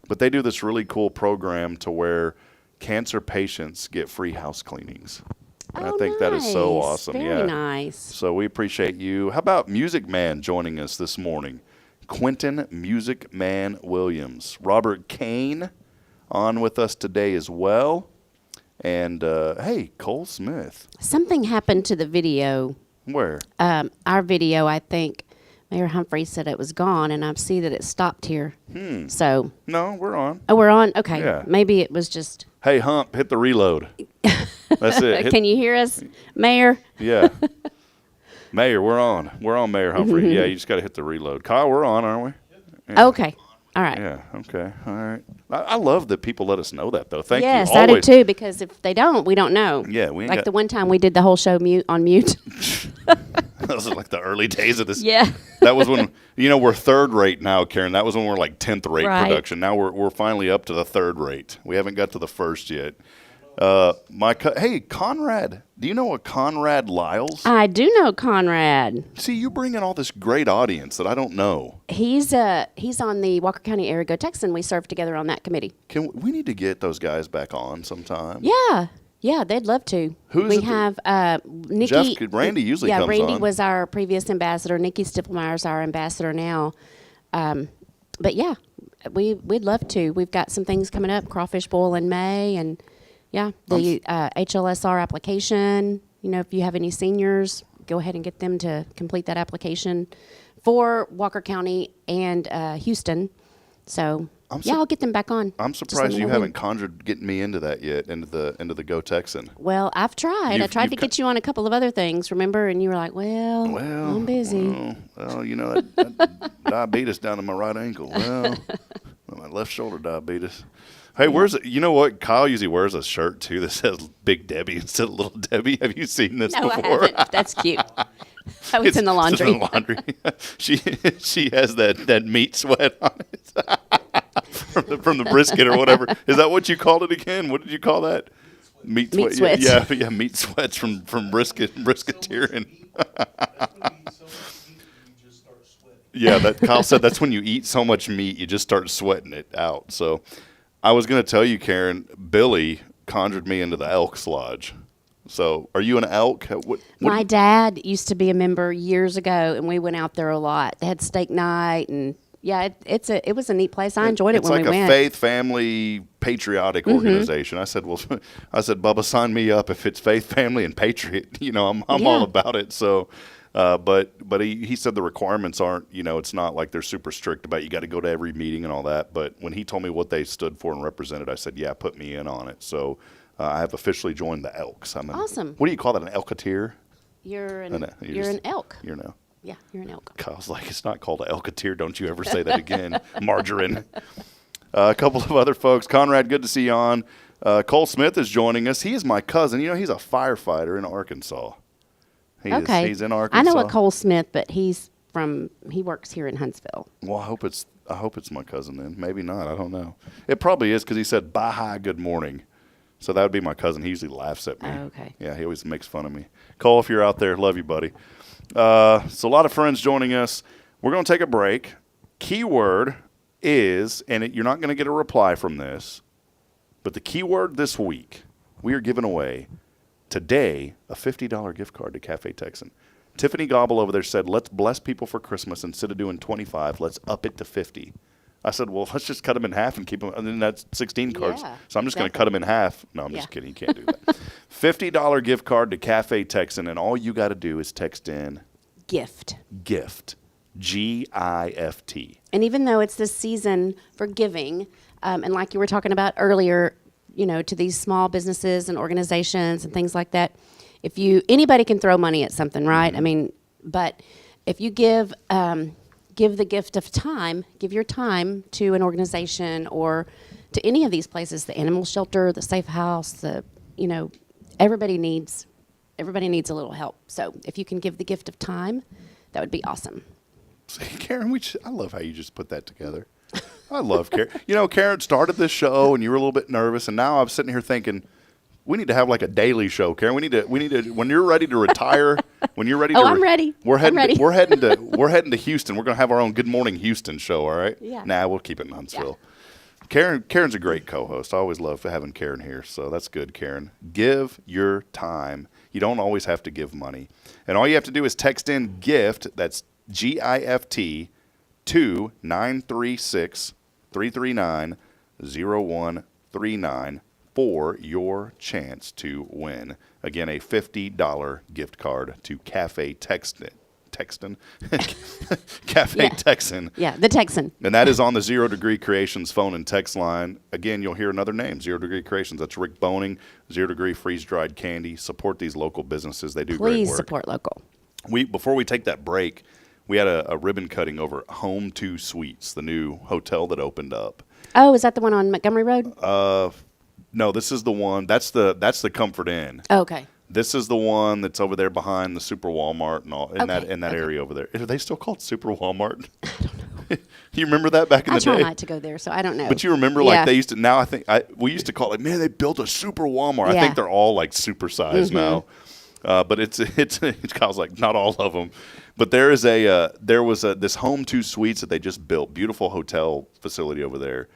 But they do this really cool program to where cancer patients get free house cleanings. And I think that is so nice. awesome. Very yeah. nice. So we appreciate you. How about Music Man joining us this morning? Quentin Music Man Williams. Robert Kane on with us today as well. And, hey, Cole Smith. Something happened to the video. Where? Our video, I think Mayor Humphrey said it was gone, and I see that it stopped here. So, No, we're on. oh, we're on? Okay. Yeah. Maybe it was just. Hey, Hump, hit the reload. That's it. Can you hear us, Mayor? Yeah. Mayor, we're on. We're on, Mayor Humphrey. Yeah, you just got to hit the reload. Kyle, we're on, aren't we? Yeah. Okay. All right. Yeah, okay. All right. I love that people let us know that, though. Thank Yes, you. I do Always. too, because if they don't, we don't know. Yeah, we ain't like got- the one time we did the whole show on mute. Those are like the early days of this. Yeah. That was when, we're third rate now, Karen. That was when we're like 10th rate Right. production. Now we're finally up to the third rate. We haven't got to the first yet. Hey, Conrad. Do you know a Conrad Lyles? I do know Conrad. See, you bring in all this great audience that I don't know. He's on the Walker County Area Go Texan. We served together on that committee. We need to get those guys back on sometime. Yeah, they'd love to. Who is we it have Nikki. Randy usually comes Randy on. was our previous ambassador. Nikki Stippelmeyer's our ambassador now. But yeah, we'd love to. We've got some things coming up. Crawfish boil in May, and yeah, the HLSR application. If you have any seniors, go ahead and get them to complete that application for Walker County and Houston. So I'll get them back on. I'm Just surprised let me you know haven't when. conjured getting me into that yet, into the Go Texan. Well, I've tried. I You've tried to get you on a couple of other things, remember? And you were like, well I'm busy. Well, that diabetes down in my right ankle. Well, my left shoulder diabetes. Hey, where's it? You know what? Kyle usually wears a shirt too that says Big Debbie instead of Little Debbie. Have you seen this No, before? I haven't. That's cute. I was in the It's laundry. in the laundry. she has that meat sweat on it from the brisket or whatever. Is that what you called it again? What did you call that? Meat Meat sweat. sweats. Yeah, meat sweats from brisketeering. Yeah, Kyle said that's when you eat so much meat, you just start sweating it out. So I was going to tell you, Karen, Billy conjured me into the Elks Lodge. So are you an elk? My dad used to be a member years ago, and we went out there a lot. They had steak night, and yeah, it was a neat place. I enjoyed it when we It's like went. a faith, family, patriotic organization. I said, Bubba, sign me up if it's faith, family, and patriot. I'm all about it. So, but he said the requirements aren't. It's not like they're super strict about you got to go to every meeting and all that. But when he told me what they stood for and represented, I said, yeah, put me in on it. So I have officially joined the Elks. Awesome. What do you call that? An elkateer? You're an an elk. You know. Yeah, you're an elk. I was like, it's not called an elkateer. Don't you ever say that again, margarine. A couple of other folks. Conrad, good to see you on. Cole Smith is joining us. He is my cousin. He's a firefighter in Arkansas. He's in Arkansas. I know a Cole Smith, but he works here in Huntsville. Well, I hope it's my cousin then. Maybe not. I don't know. It probably is because he said, bye, hi, good morning. So that would be my cousin. He usually laughs at me. Oh, okay. Yeah, he always makes fun of me. Cole, if you're out there, love you, buddy. So a lot of friends joining us. We're going to take a break. Keyword is, and you're not going to get a reply from this, but the keyword this week, we are giving away today a $50 gift card to Cafe Texan. Tiffany Gobble over there said, let's bless people for Christmas. Instead of doing 25, let's up it to 50. I said, well, let's just cut them in half and keep them. And then that's 16 cards. Yeah, So I'm just going to cut them in half. No, I'm just kidding. You can't do that. $50 gift card to Cafe Texan. And all you got to do is text in Gift. GIFT. GIFT. And even though it's this season for giving, and like you were talking about earlier, to these small businesses and organizations and things like that, anybody can throw money at something, right? Mm-hmm. But if you give the gift of time, give your time to an organization or to any of these places, the animal shelter, the safe house, everybody needs a little help. So if you can give the gift of time, that would be awesome. See, Karen, I love how you just put that together. I love Karen. Karen started this show and you were a little bit nervous, and now I'm sitting here thinking, we need to have like a daily show, Karen. We need to. When you're ready to retire, when you're ready. I'm ready. We're heading. I'm ready. We're heading to Houston. We're going to have our own Good Morning Houston show. All right. Yeah. Nah, we'll keep it in Huntsville. Yeah. Karen's a great co-host. I always love having Karen here, so that's good, Karen. Give your time. You don't always have to give money, and all you have to do is text in GIFT. That's GIFT to 936-339-0139 for your chance to win. Again, a $50 gift card to Cafe Texan. Cafe Texan. Yeah, the Texan. And that is on the 0 Degree Creations phone and text line. Again, you'll hear another name, 0 Degree Creations. That's Rick Boning, 0 Degree Freeze-Dried Candy. Support these local businesses. They do great work. Please support local. Before we take that break, we had a ribbon cutting over Home 2 Suites, the new hotel that opened up. Oh, is that the one on Montgomery Road? No, this is the one. That's the Comfort Inn. Oh, okay. This is the one that's over there behind the Super Walmart and all in that Okay. area over there. Are they still called Super Walmart? I don't know. You remember that back in the day? I try not to go there, so I don't know. But you remember, like, they used to. Now we used to call it. Man, they built a Super Walmart. Yeah. I think they're all like super sized now. But it's I was like, not all of them. But there was this Home 2 Suites that they just built. Beautiful hotel facility over there.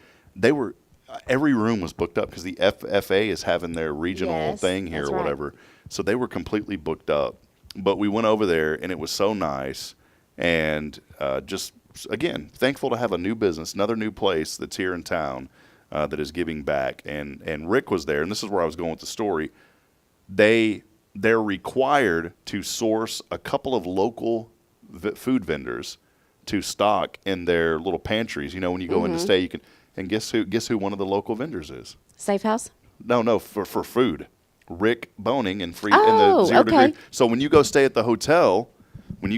Every room was booked up because the FFA is having their regional thing here or whatever. Right. So they were completely booked up. But we went over there, and it was so nice. And just, again, thankful to have a new business, another new place that's here in town that is giving back. And Rick was there, and this is where I was going with the story. They're required to source a couple of local food vendors to stock in their little pantries. When you go in to stay, you can. And guess who one of the local vendors is? Safe House? No, for food. Rick Boning and the 0 Degree. So when you go stay at the hotel, and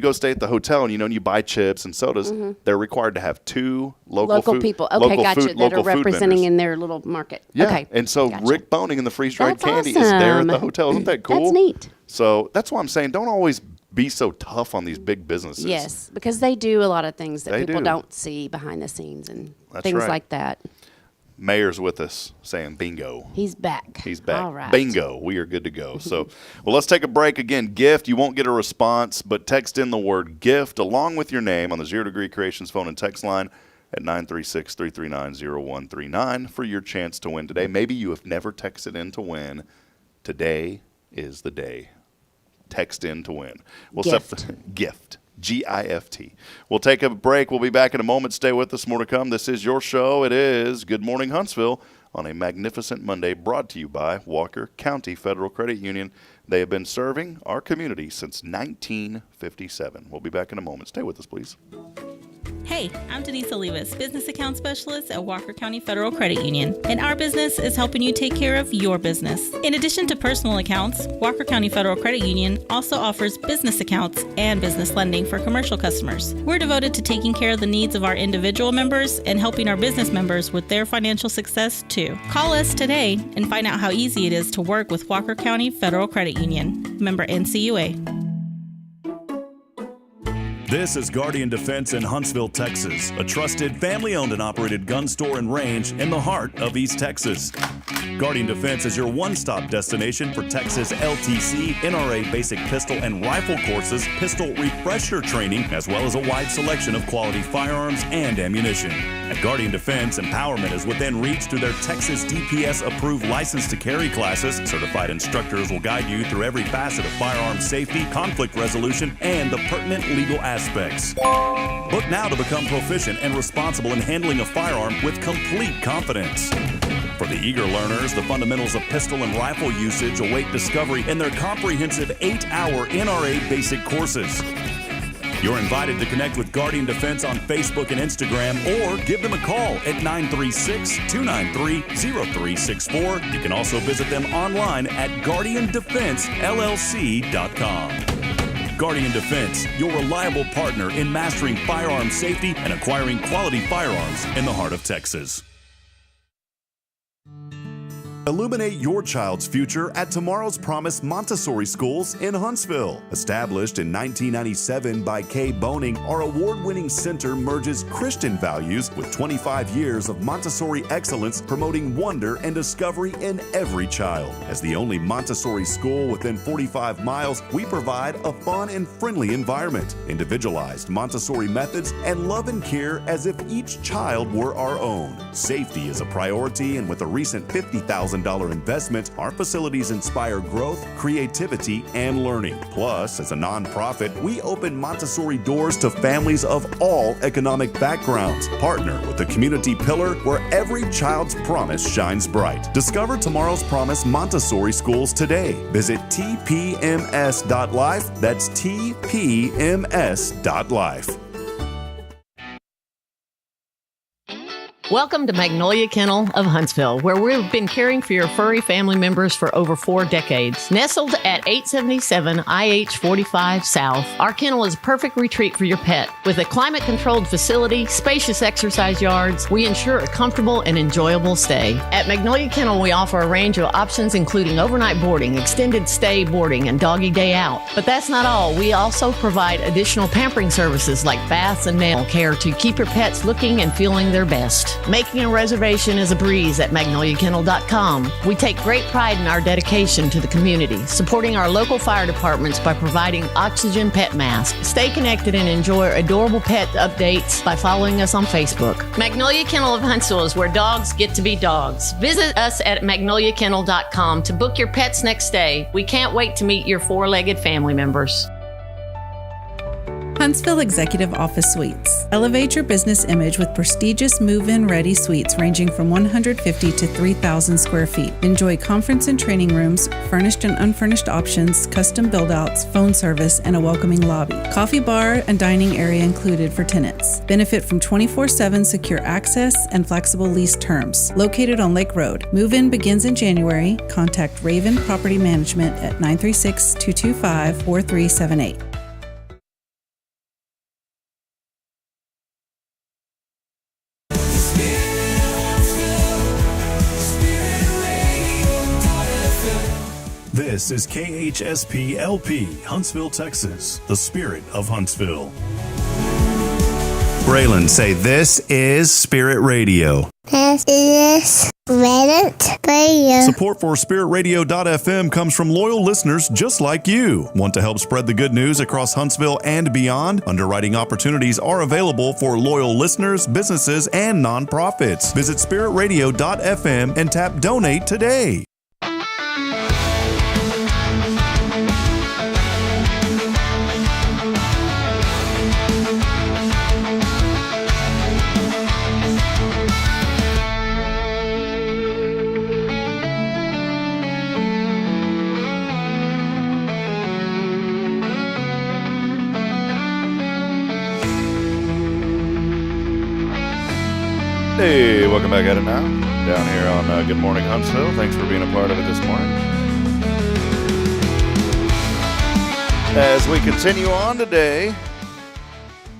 you buy chips and sodas, they're required to have 2 local people. Okay, local gotcha. Food, that are local food representing vendors. in their little market. Yeah. Okay. And so gotcha. Rick Boning and the freeze-dried That's candy is there at the awesome. hotel. Isn't that cool? That's neat. So that's why I'm saying don't always be so tough on these big businesses. Yes, because they do a lot of things that They people do. don't see behind the scenes and That's things right. like that. Mayor's with us saying bingo. He's back. He's back. All right. Bingo. We are good to go. So, well, let's take a break. Again, gift. You won't get a response, but text in the word gift along with your name on the 0 Degree Creations phone and text line at 936-339-0139 for your chance to win today. Maybe you have never texted in to win. Today is the day. Text in to win. Gift. GIFT. We'll take a break. We'll be back in a moment. Stay with us. More to come. This is your show. It is Good Morning Huntsville on a magnificent Monday, brought to you by Walker County Federal Credit Union. They have been serving our community since 1957. We'll be back in a moment. Stay with us, please. Hey, I'm Denise Olivas, Business Account Specialist at Walker County Federal Credit Union, and our business is helping you take care of your business. In addition to personal accounts, Walker County Federal Credit Union also offers business accounts and business lending for commercial customers. We're devoted to taking care of the needs of our individual members and helping our business members with their financial success too. Call us today and find out how easy it is to work with Walker County Federal Credit Union. Member NCUA. This is Guardian Defense in Huntsville, Texas, a trusted family-owned and operated gun store and range in the heart of East Texas. Guardian Defense is your one-stop destination for Texas LTC, NRA basic pistol and rifle courses, pistol refresher training, as well as a wide selection of quality firearms and ammunition. At Guardian Defense, empowerment is within reach through their Texas DPS-approved license to carry classes. Certified instructors will guide you through every facet of firearm safety, conflict resolution, and the pertinent legal aspects. Book now to become proficient and responsible in handling a firearm with complete confidence. For the eager learners, the fundamentals of pistol and rifle usage await discovery in their comprehensive 8-hour NRA basic courses. You're invited to connect with Guardian Defense on Facebook and Instagram, or give them a call at 936-293-0364. You can also visit them online at guardiandefensellc.com. Guardian Defense, your reliable partner in mastering firearm safety and acquiring quality firearms in the heart of Texas. Illuminate your child's future at Tomorrow's Promise Montessori Schools in Huntsville. Established in 1997 by Kay Boning, our award-winning center merges Christian values with 25 years of Montessori excellence, promoting wonder and discovery in every child. As the only Montessori school within 45 miles, we provide a fun and friendly environment, individualized Montessori methods, and love and care as if each child were our own. Safety is a priority, and with a recent $50,000 investment, our facilities inspire growth, creativity, and learning. Plus, as a nonprofit, we open Montessori doors to families of all economic backgrounds. Partner with the community pillar where every child's promise shines bright. Discover Tomorrow's Promise Montessori Schools today. Visit tpms.life. That's tpms.life. Welcome to Magnolia Kennel of Huntsville, where we've been caring for your furry family members for over 4 decades. Nestled at 877 IH 45 South, our kennel is a perfect retreat for your pet. With a climate-controlled facility, spacious exercise yards, we ensure a comfortable and enjoyable stay. At Magnolia Kennel, we offer a range of options including overnight boarding, extended stay boarding, and doggy day out. But that's not all. We also provide additional pampering services like baths and nail care to keep your pets looking and feeling their best. Making a reservation is a breeze at magnoliakennel.com. We take great pride in our dedication to the community, supporting our local fire departments by providing oxygen pet masks. Stay connected and enjoy adorable pet updates by following us on Facebook. Magnolia Kennel of Huntsville is where dogs get to be dogs. Visit us at magnoliakennel.com to book your pet's next stay. We can't wait to meet your 4-legged family members. Huntsville Executive Office Suites. Elevate your business image with prestigious move-in ready suites ranging from 150 to 3,000 square feet. Enjoy conference and training rooms, furnished and unfurnished options, custom build-outs, phone service, and a welcoming lobby. Coffee bar and dining area included for tenants. Benefit from 24/7 secure access and flexible lease terms. Located on Lake Road. Move-in begins in January. Contact Raven Property Management at 936-225-4378. This is KHSP LP, Huntsville, Texas, the spirit of Huntsville. Braylon, say this is Spirit Radio. This is Spirit Radio. Support for SpiritRadio.fm comes from loyal listeners just like you. Want to help spread the good news across Huntsville and beyond? Underwriting opportunities are available for loyal listeners, businesses, and nonprofits. Visit SpiritRadio.fm and tap Donate today. welcome back at it now. Down here on Good Morning Huntsville. Thanks for being a part of it this morning. As we continue on today,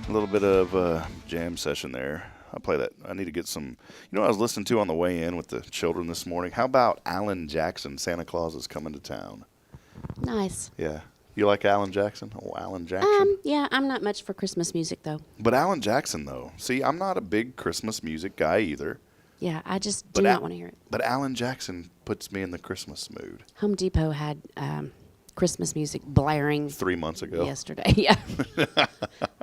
a little bit of jam session there. I'll play that. I need to get some, you know what I was listening to on the way in with the children this morning? How about Alan Jackson, Santa Claus is Coming to Town? Nice. Yeah. You like Alan Jackson? Oh, Alan Jackson? Yeah, I'm not much for Christmas music, though. But Alan Jackson, though. See, I'm not a big Christmas music guy either. Yeah, I just do not want to hear it. But Alan Jackson puts me in the Christmas mood. Home Depot had Christmas music blaring 3 months ago. Yesterday, yeah. I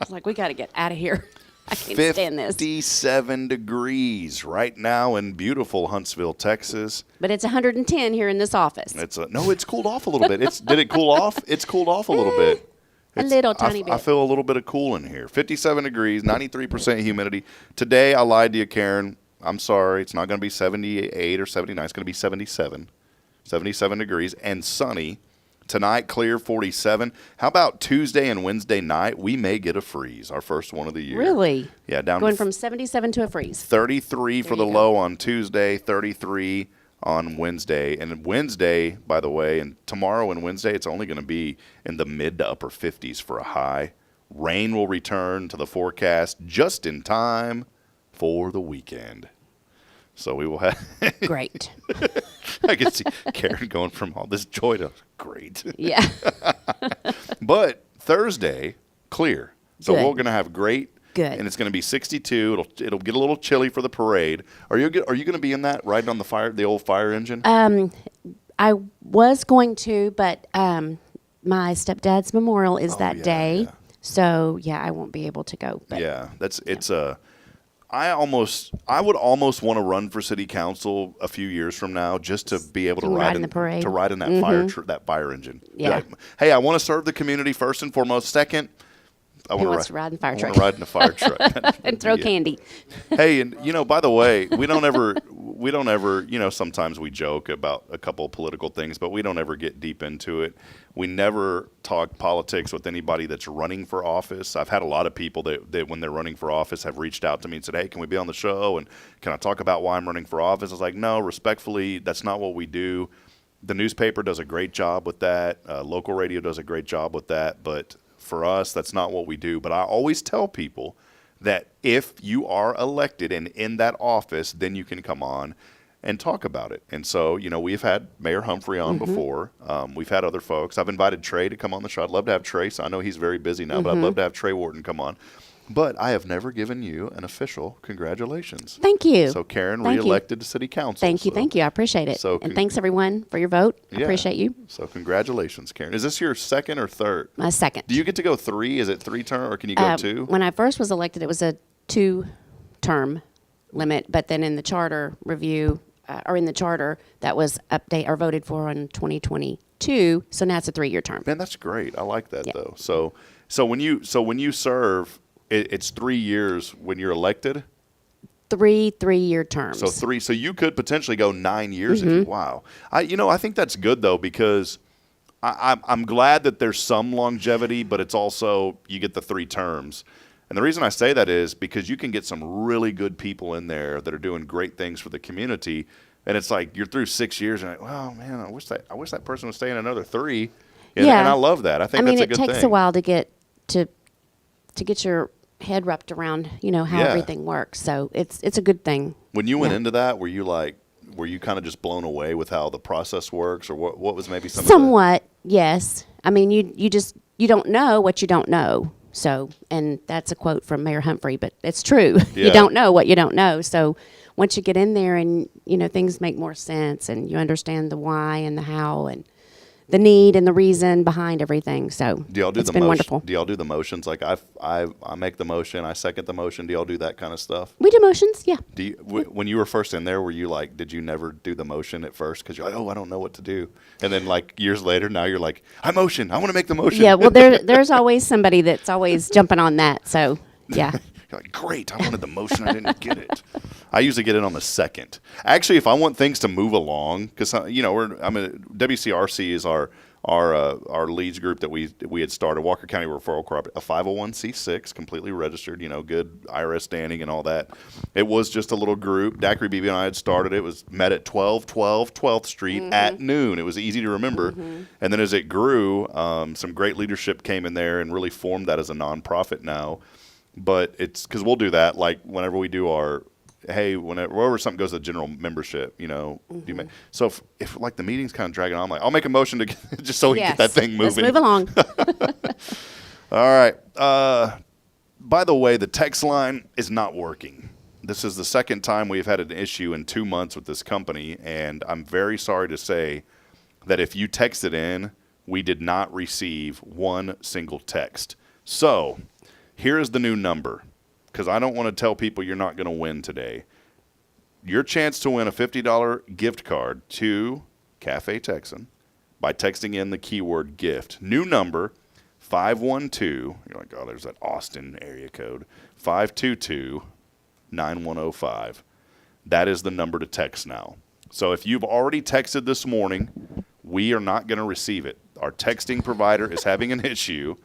was like, we got to get out of here. I can't stand this. 57 degrees right now in beautiful Huntsville, Texas. But it's 110 here in this office. No, it's cooled off a little bit. Did it cool off? It's cooled off a little bit. Tiny bit. I feel a little bit of cool in here. 57 degrees, 93% humidity. Today, I lied to you, Karen. I'm sorry. It's not going to be 78 or 79. It's going to be 77. 77 degrees and sunny. Tonight, clear, 47. How about Tuesday and Wednesday night? We may get a freeze, our first one of the year. Really? Yeah, down going from 77 to a freeze. 33 for the low on Tuesday, 33 on Wednesday. And Wednesday, by the way, and tomorrow and Wednesday, it's only going to be in the mid to upper 50s for a high. Rain will return to the forecast just in time for the weekend. So we will have great. I can see Karen going from all this joy to great. Yeah. But Thursday, clear. So we're going to have great. Good. And it's going to be 62. It'll get a little chilly for the parade. Are you going to be in that riding on the old fire engine? I was going to, but my stepdad's memorial is that day. Yeah. So yeah, I won't be able to go. But, yeah, I would almost want to run for city council a few years from now just to be able to ride in the parade, to ride in that fire engine. Yeah. Like, hey, I want to serve the community first and foremost. Second, I want to ride in a fire truck. I want to ride in a fire truck and throw candy. Hey, and by the way, we don't ever. Sometimes we joke about a couple of political things, but we don't ever get deep into it. We never talk politics with anybody that's running for office. I've had a lot of people that when they're running for office have reached out to me and said, hey, can we be on the show? And can I talk about why I'm running for office? I was like, no, respectfully, that's not what we do. The newspaper does a great job with that. Local radio does a great job with that. But for us, that's not what we do. But I always tell people that if you are elected and in that office, then you can come on and talk about it. And so, we've had Mayor Humphrey on before. We've had other folks. I've invited Trey to come on the show. I'd love to have Trey. So I know he's very busy now, but I'd love to have Trey Wharton come on. But I have never given you an official congratulations. Thank you. So Karen reelected to city council. Thank you. I appreciate it. And thanks everyone for your vote. I appreciate you. So congratulations, Karen. Is this your second or third? My second. Do you get to go 3? Is it 3 term or can you go 2? When I first was elected, it was a 2-term limit, but then in the charter review, or in the charter, that was voted for in 2022. So now it's a 3-year term. Man, that's great. I like that though. So when you serve, it's 3 years when you're elected. 3-3-year terms. So 3. So you could potentially go 9 years. Wow. I think that's good though because I'm glad that there's some longevity, but it's also you get the 3 terms. And the reason I say that is because you can get some really good people in there that are doing great things for the community. And it's like you're through 6 years and well, man, I wish that person would stay in another 3. And I love that. I think that's a good thing. It takes a while to get your head wrapped around, how everything works. So it's a good thing. When you went into that, were you kind of just blown away with how the process works, or what was maybe somewhat? Yes. I mean, you don't know what you don't know. So, and that's a quote from Mayor Humphrey, but it's true. Yeah. You don't know what you don't know. So once you get in there and, things make more sense and you understand the why and the how and the need and the reason behind everything. So it's been wonderful. Do y'all do the motions? Like I make the motion, I second the motion. Do y'all do that kind of stuff? We do motions, yeah. Do you, when you were first in there, were you like, did you never do the motion at first? Because you're like, oh, I don't know what to do. And then like years later, now you're like, I want to make the motion. Yeah, well, there's always somebody that's always jumping on that. So yeah. You're like, great, I wanted the motion, I didn't get it. I usually get it on the second. Actually, if I want things to move along, because WCRC is our our leads group that we had started, Walker County Referral Cooperative, a 501c6, completely registered, good IRS standing and all that. It was just a little group. Daiquiri BB and I had started it. Was met at 1212 12th Street at noon. It was easy to remember. And then as it grew, some great leadership came in there and really formed that as a nonprofit now. But it's because we'll do that like whenever we do our whenever something goes to general membership, so if like the meeting's kind of dragging on, I'm like, I'll make a motion to just so we can get that thing moving. Let's move along. All right. By the way, the text line is not working. This is the second time we've had an issue in 2 months with this company, and I'm very sorry to say that if you texted in, we did not receive one single text. So here is the new number. Because I don't want to tell people you're not going to win today. Your chance to win a $50 gift card to Cafe Texan by texting in the keyword gift. New number, 512. You're like, oh, there's that Austin area code. 522-9105. That is the number to text now. So if you've already texted this morning, we are not going to receive it. Our texting provider is having an issue.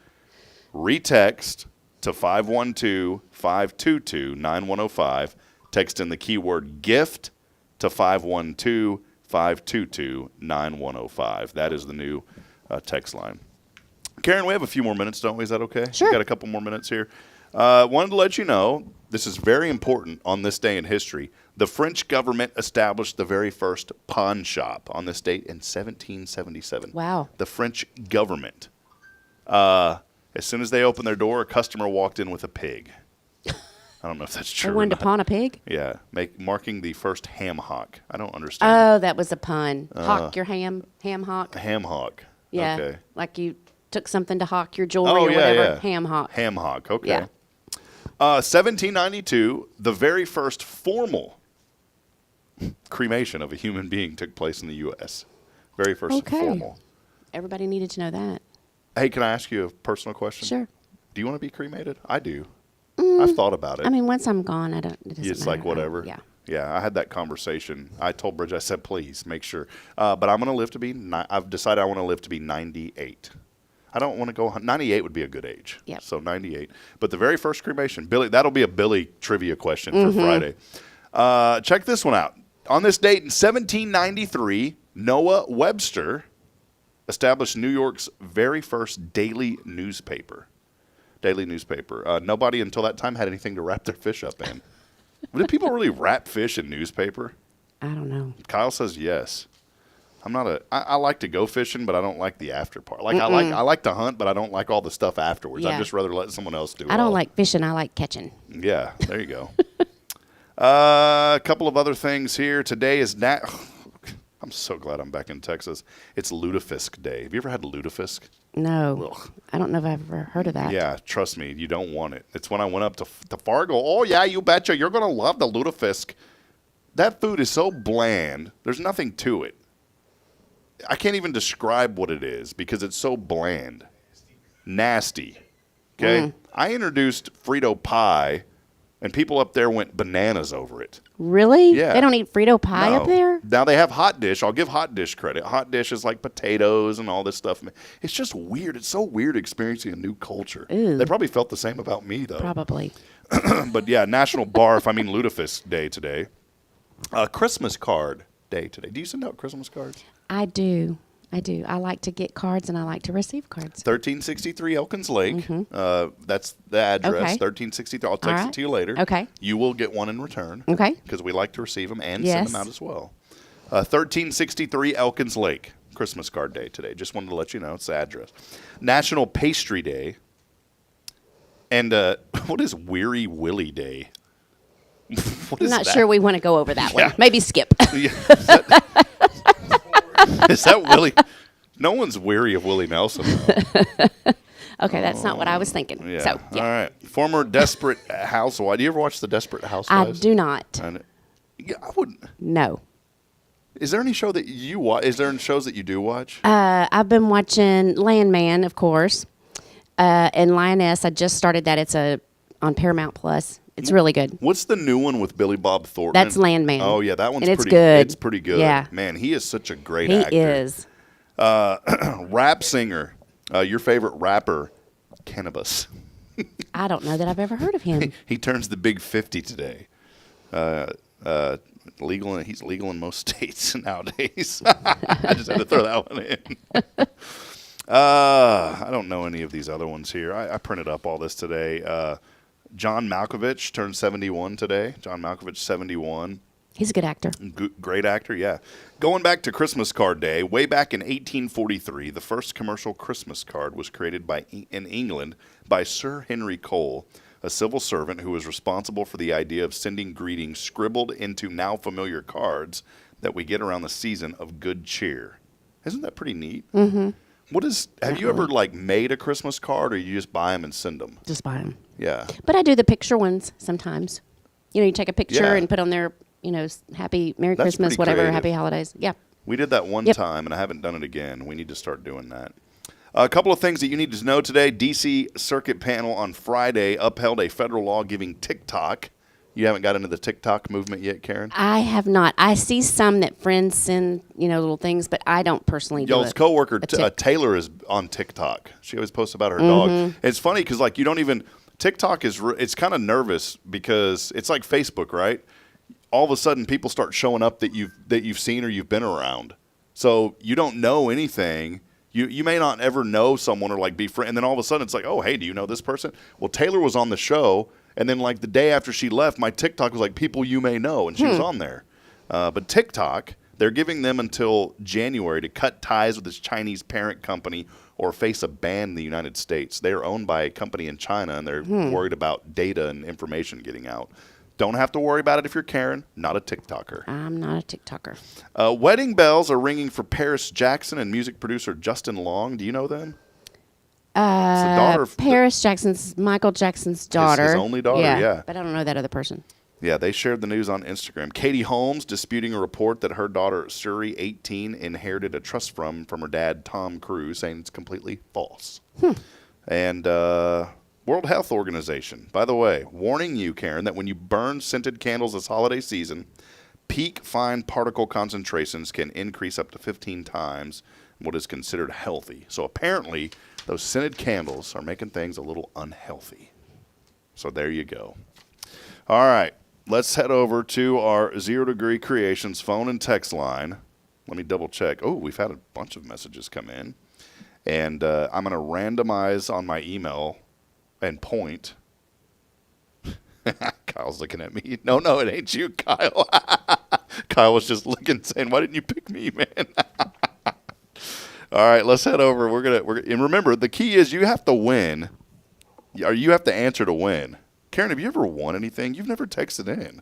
Retext to 512-522-9105. Text in the keyword gift to 512-522-9105. That is the new text line. Karen, we have a few more minutes, don't we? Is that okay? Sure. We got a couple more minutes here. Wanted to let you know, this is very important on this day in history. The French government established the very first pawn shop on this date in 1777. Wow. The French government. As soon as they opened their door, a customer walked in with a pig. I don't know if that's true. They wanted to pawn a pig? Yeah, marking the first ham hock. I don't understand. Oh, that was a pun. Hawk your ham hock. Ham hock. Yeah, okay. like you took something to hawk your jewelry or whatever. Yeah. Ham hock. Ham hock, okay. Yeah. 1792, the very first formal cremation of a human being took place in the U.S. Very first formal. Everybody needed to know that. Hey, can I ask you a personal question? Sure. Do you want to be cremated? I do. I've thought about it. I mean, once I'm gone, it doesn't it's matter. like whatever. Yeah. Yeah, I had that conversation. I told Bridget, I said, please make sure. But I'm going to live to be, I've decided I want to live to be 98. I don't want to go, 98 would be a good age. Yep. So 98. But the very first cremation, Billy, that'll be a Billy trivia question for Friday. Check this one out. On this date in 1793, Noah Webster established New York's very first daily newspaper. Nobody until that time had anything to wrap their fish up in. Did people really wrap fish in newspaper? I don't know. Kyle says yes. I like to go fishing, but I don't like the after part. Like I like to hunt, but I don't like all the stuff afterwards. Yeah. I'd just rather let someone else do it. I don't like fishing. I like catching. Yeah, there you go. A couple of other things here. Today is I'm so glad I'm back in Texas. It's Lutefisk Day. Have you ever had lutefisk? No. Ugh. I don't know if I've ever heard of that. Yeah, trust me, you don't want it. It's when I went up to Fargo. Oh, yeah, you betcha. You're going to love the lutefisk. That food is so bland. There's nothing to it. I can't even describe what it is because it's so bland. Nasty. Okay? I introduced Frito pie, and people up there went bananas over it. Really? Yeah. They don't eat Frito pie up there? Now they have Hot Dish. I'll give Hot Dish credit. Hot Dish is like potatoes and all this stuff. It's just weird. It's so weird experiencing a new culture. Ooh. They probably felt the same about me, though. Probably. But yeah, National Lutefisk Day today. Christmas card day today. Do you send out Christmas cards? I do. I like to get cards and I like to receive cards. 1363 Elkins Lake. That's the address. Okay. 1363. I'll text it to you later. Okay. You will get one in return. Okay. Because we like to receive them and send them out as well. 1363 Elkins Lake. Christmas card day today. Just wanted to let you know it's the address. National Pastry Day. And what is Weary Willie Day? What I'm is not that? sure we want to go over that Yeah. one. Maybe skip. Is that Willie? No one's weary of Willie Nelson, though. Okay, that's not what I was thinking. Yeah. So, yeah. All right. Former Desperate Housewife. Do you ever watch the Desperate Housewives? I do not. Yeah, I wouldn't. No. Is there any show that you watch? Is there any shows that you do watch? I've been watching Landman, of course, and Lioness. I just started that. It's on Paramount Plus. It's really good. What's the new one with Billy Bob Thornton? That's Landman. Oh, yeah, that one's and it's pretty good. It's pretty good. Yeah. Man, he is such a great actor. He is. Rap singer, your favorite rapper, Cannabis. I don't know that I've ever heard of him. He turns the big 50 today. He's legal in most states nowadays. I just had to throw that one in. I don't know any of these other ones here. I printed up all this today. John Malkovich turned 71 today. John Malkovich, 71. He's a good actor. Great actor, yeah. Going back to Christmas card day, way back in 1843, the first commercial Christmas card was created in England by Sir Henry Cole, a civil servant who was responsible for the idea of sending greetings scribbled into now familiar cards that we get around the season of good cheer. Isn't that pretty neat? Mm-hmm. Have you ever made a Christmas card, or you just buy them and send them? Just buy them. Yeah. But I do the picture ones sometimes. You take a picture Yeah. and put on there, happy Merry That's Christmas, pretty whatever, creative. happy holidays. Yeah. We did that one time, and I haven't done it again. We need to start doing that. A couple of things that you need to know today. D.C. Circuit Panel on Friday upheld a federal law giving TikTok. You haven't got into the TikTok movement yet, Karen? I have not. I see some that friends send, little things, but I don't personally do it. Y'all's coworker Taylor is on TikTok. She always posts about her dog. It's funny because you don't even TikTok it's kind of nervous because it's like Facebook, right? All of a sudden, people start showing up that you've seen or you've been around. So you don't know anything. You may not ever know someone or be friends, and then all of a sudden it's like, oh, hey, do you know this person? Well, Taylor was on the show. And then, the day after she left, my TikTok was people you may know, and she was on there. But TikTok, they're giving them until January to cut ties with its Chinese parent company or face a ban in the United States. They are owned by a company in China, and they're worried about data and information getting out. Don't have to worry about it if you're Karen, not a TikToker. I'm not a TikToker. Wedding bells are ringing for Paris Jackson and music producer Justin Long. Do you know them? It's the daughter of Paris Jackson's, Michael Jackson's daughter. His only daughter, yeah. But I don't know that other person. Yeah, they shared the news on Instagram. Katie Holmes disputing a report that her daughter, Suri, 18, inherited a trust from her dad, Tom Cruise, saying it's completely false. And World Health Organization, by the way, warning you, Karen, that when you burn scented candles this holiday season, peak fine particle concentrations can increase up to 15 times what is considered healthy. So apparently, those scented candles are making things a little unhealthy. So there you go. All right, let's head over to our 0 Degree Creations phone and text line. Let me double check. Oh, we've had a bunch of messages come in. And I'm going to randomize on my email and point. Kyle's looking at me. No, it ain't you, Kyle. Kyle was just looking, saying, why didn't you pick me, man? All right, let's head over. And remember, the key is you have to win, or you have to answer to win. Karen, have you ever won anything? You've never texted in.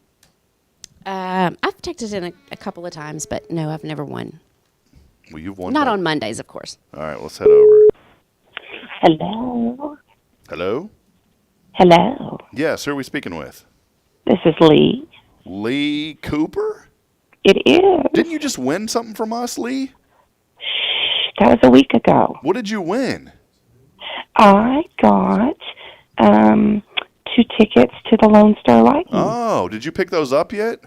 I've texted in a couple of times, but no, I've never won. Well, you've won. Not on Mondays, of course. All right, let's head over. Hello. Hello? Hello. Yes, who are we speaking with? This is Lee. Lee Cooper? It is. Didn't you just win something from us, Lee? That was a week ago. What did you win? I got 2 tickets to the Lone Star Lightning. Oh, did you pick those up yet?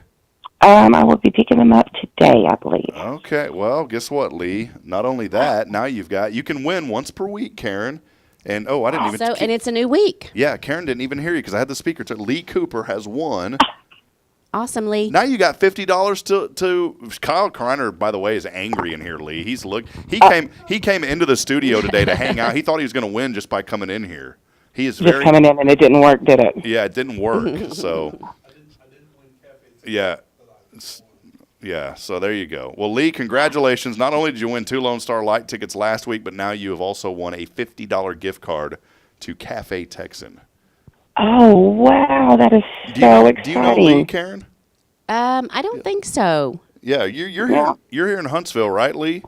I will be picking them up today, I believe. Okay, well, guess what, Lee? Not only that, now you can win once per week, Karen. And, I didn't even... And it's a new week. Yeah, Karen didn't even hear you because I had the speaker to Lee Cooper has won. Awesome, Lee. Now you got $50 to Kyle Kreiner, by the way, is angry in here, Lee. He came into the studio today to hang out. He thought he was going to win just by coming in here. He is just coming in, and it didn't work, did it? Yeah, it didn't work. So yeah, so there you go. Well, Lee, congratulations. Not only did you win 2 Lone Star Light tickets last week, but now you have also won a $50 gift card to Cafe Texan. Oh, wow, that is so exciting. Do you know Lee, Karen? I don't think so. Yeah, you're here. You're here in Huntsville, right, Lee?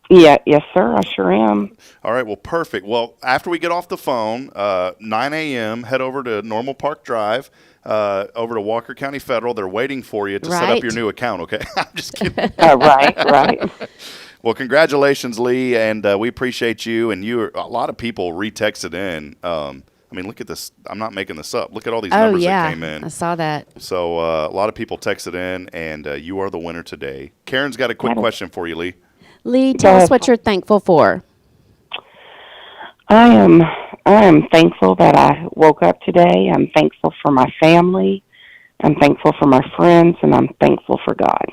Yeah, yes, sir. I sure am. All right, well, perfect. Well, after we get off the phone, 9 a.m., head over to Normal Park Drive, over to Walker County Federal. They're waiting for you to set up your new account, okay? I'm just kidding. Right. Well, congratulations, Lee, and we appreciate you. And a lot of people retexted in. I mean, look at this. I'm not making this up. Look at all these numbers that came in. I saw that. So a lot of people texted in, and you are the winner today. Karen's got a quick question for you, Lee. Lee, tell us what you're thankful for. I am thankful that I woke up today. I'm thankful for my family. I'm thankful for my friends, and I'm thankful for God.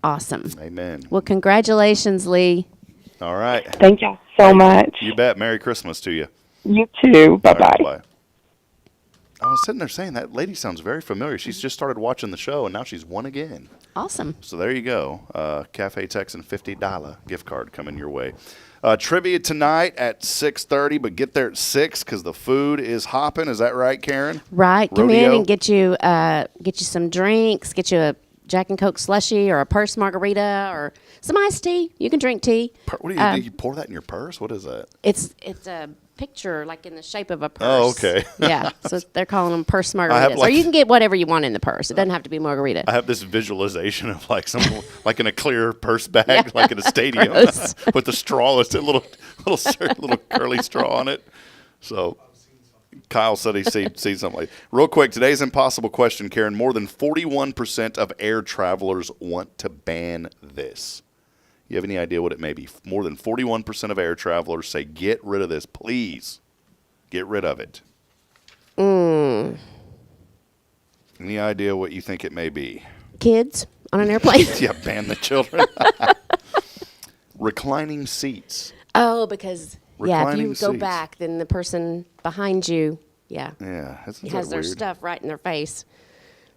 Awesome. Amen. Well, congratulations, Lee. All right. Thank y'all so much. You bet. Merry Christmas to you. You too. Bye-bye. All right, bye. I was sitting there saying that lady sounds very familiar. She's just started watching the show, and now she's won again. Awesome. So there you go. Cafe Texan $50 gift card coming your way. Trivia tonight at 6:30, but get there at 6 because the food is hopping. Is that right, Karen? Right. Come in Rodeo? and get you some drinks, get you a Jack and Coke slushie or a purse margarita or some iced tea. You can drink tea. What do you do? You pour that in your purse? What is that? It's a picture like in the shape of a purse. Oh, okay. Yeah. So they're calling them purse margaritas. Or you can get whatever you want in the purse. It doesn't have to be margarita. I have this visualization of like like in a clear purse bag, like in a stadium, with the straw. It's a little curly straw on it. So Kyle said he sees something like. Real quick, today's impossible question, Karen. More than 41% of air travelers want to ban this. You have any idea what it may be? More than 41% of air travelers say, get rid of this. Please get rid of it. Any idea what you think it may be? Kids on an airplane? Yeah, ban the children. Reclining seats. Oh, because, if you go seats. back, then the person behind you, Yeah, has that their weird? stuff right in their face.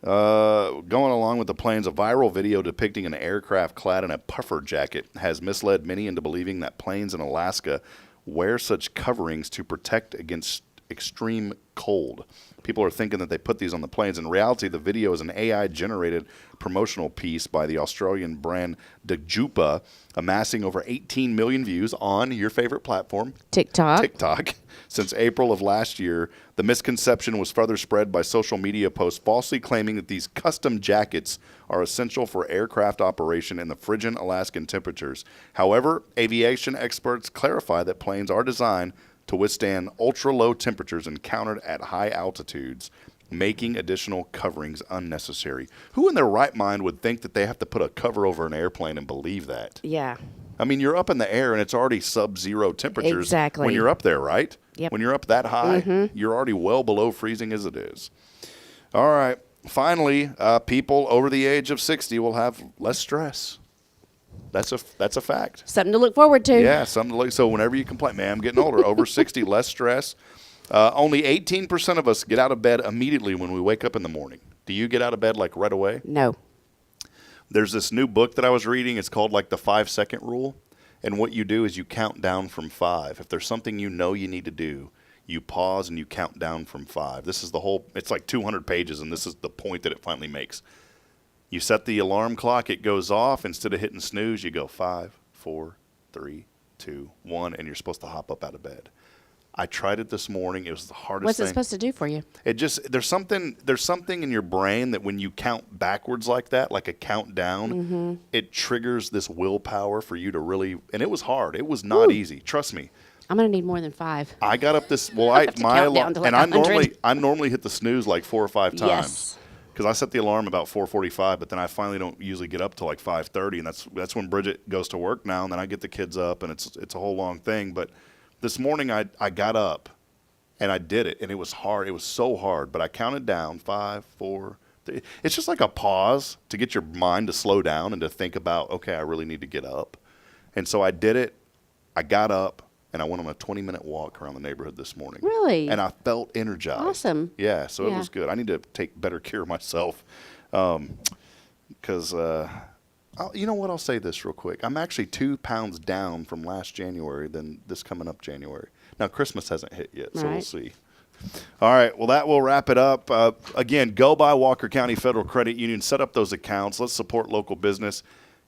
Going along with the planes, a viral video depicting an aircraft clad in a puffer jacket has misled many into believing that planes in Alaska wear such coverings to protect against extreme cold. People are thinking that they put these on the planes. In reality, the video is an AI-generated promotional piece by the Australian brand Dajupa, amassing over 18 million views on your favorite platform, TikTok. Since April of last year. The misconception was further spread by social media posts falsely claiming that these custom jackets are essential for aircraft operation in the frigid Alaskan temperatures. However, aviation experts clarify that planes are designed to withstand ultra-low temperatures encountered at high altitudes, making additional coverings unnecessary. Who in their right mind would think that they have to put a cover over an airplane and believe that? Yeah. I mean, you're up in the air, and it's already sub-zero temperatures Exactly. when you're up there, right? Yep. When you're up that high, you're already well below freezing as it is. All right. Finally, people over the age of 60 will have less stress. That's a fact. Something to look forward to. Yeah, something to look. So whenever you complain, man, I'm getting older, over 60, less stress. Only 18% of us get out of bed immediately when we wake up in the morning. Do you get out of bed like right away? No. There's this new book that I was reading. It's called like the 5-second rule. And what you do is you count down from 5. If there's something you know you need to do, you pause and you count down from 5. This is the whole, it's like 200 pages, and this is the point that it finally makes. You set the alarm clock, it goes off. Instead of hitting snooze, you go 5, 4, 3, 2, 1, and you're supposed to hop up out of bed. I tried it this morning. It was the hardest What's thing. it supposed to do for you? It just there's something in your brain that when you count backwards like that, like a countdown, it triggers this willpower for you to really. And it was hard. It was not easy. Trust me. I'm gonna need more than 5. I got up this. Well, my alarm, and I normally hit the snooze like 4 or 5 times. Yes. Because I set the alarm about 4:45, but then I finally don't usually get up till like 5:30, and that's when Bridget goes to work now, and then I get the kids up, and it's a whole long thing. But this morning I got up, and I did it, and it was hard. It was so hard, but I counted down 5, 4, 3. It's just like a pause to get your mind to slow down and to think about, okay, I really need to get up. And so I did it. I got up, and I went on a 20-minute walk around the neighborhood this morning. Really? And I felt energized. Awesome. Yeah, so it was good. I need to take better care of myself because, you know what, I'll say this real quick. I'm actually 2 pounds down from last January than this coming up January. Now, Christmas hasn't hit yet, so we'll see. All right, well, that will wrap it up. Again, go by Walker County Federal Credit Union. Set up those accounts. Let's support local business.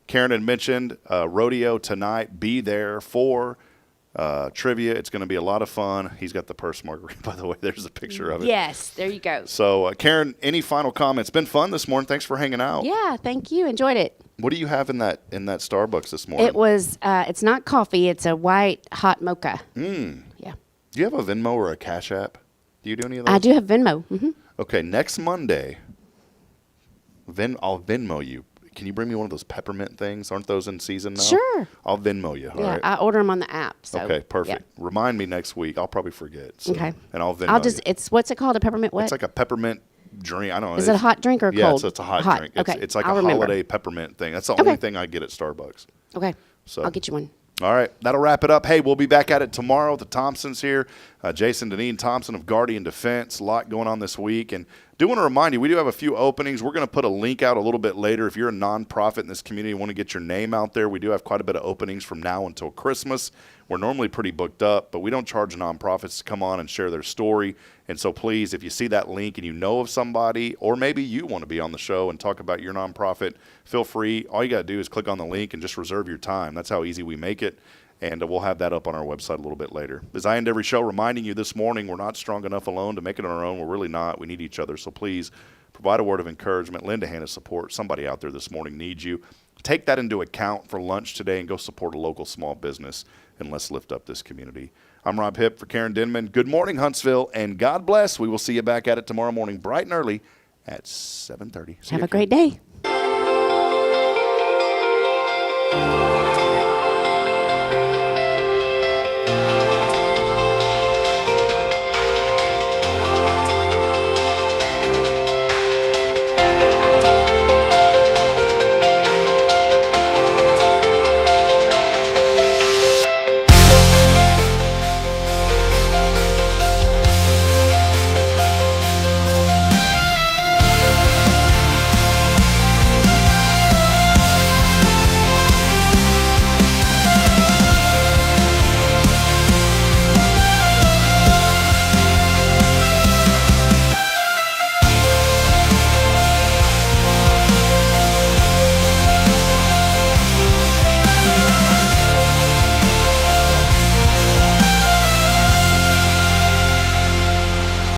Karen had mentioned rodeo tonight. Be there for trivia. It's going to be a lot of fun. He's got the purse margarita, by the way. There's a picture of it. Yes, there you go. So, Karen, any final comments? Been fun this morning. Thanks for hanging out. Yeah, thank you. Enjoyed it. What do you have in that Starbucks this morning? It was. It's not coffee. It's a white hot mocha. Yeah. Do you have a Venmo or a Cash App? Do you do any of those? I do have Venmo. Okay, next Monday, I'll Venmo you. can you bring me one of those peppermint things? Aren't those in season now? Sure. I'll Venmo you. All Yeah, right. I order them on the app. So, Okay, perfect. yeah. Remind me next week. I'll probably forget. So, Okay. And I'll Venmo you. It's what's it called? A peppermint what? It's like a peppermint drink. I don't know. Is it a hot drink or yeah, cold? it's a hot drink. Okay. It's like I'll a remember. holiday peppermint thing. That's the only thing I get at Starbucks. Okay. So I'll get you one. All right, that'll wrap it up. Hey, we'll be back at it tomorrow. The Thompsons here, Jason Deneen Thompson of Guardian Defense. A lot going on this week. And do want to remind you, we do have a few openings. We're going to put a link out a little bit later. If you're a nonprofit in this community and want to get your name out there, we do have quite a bit of openings from now until Christmas. We're normally pretty booked up, but we don't charge nonprofits to come on and share their story. And so please, if you see that link and you know of somebody, or maybe you want to be on the show and talk about your nonprofit, feel free. All you got to do is click on the link and just reserve your time. That's how easy we make it. And we'll have that up on our website a little bit later. As I end every show, reminding you this morning, we're not strong enough alone to make it on our own. We're really not. We need each other. So please provide a word of encouragement. Lend a hand of support. Somebody out there this morning needs you. Take that into account for lunch today and go support a local small business, and let's lift up this community. I'm Rob Hipp for Karen Denman. Good morning, Huntsville, and God bless. We will see you back at it tomorrow morning bright and early at 7:30. Have a great day.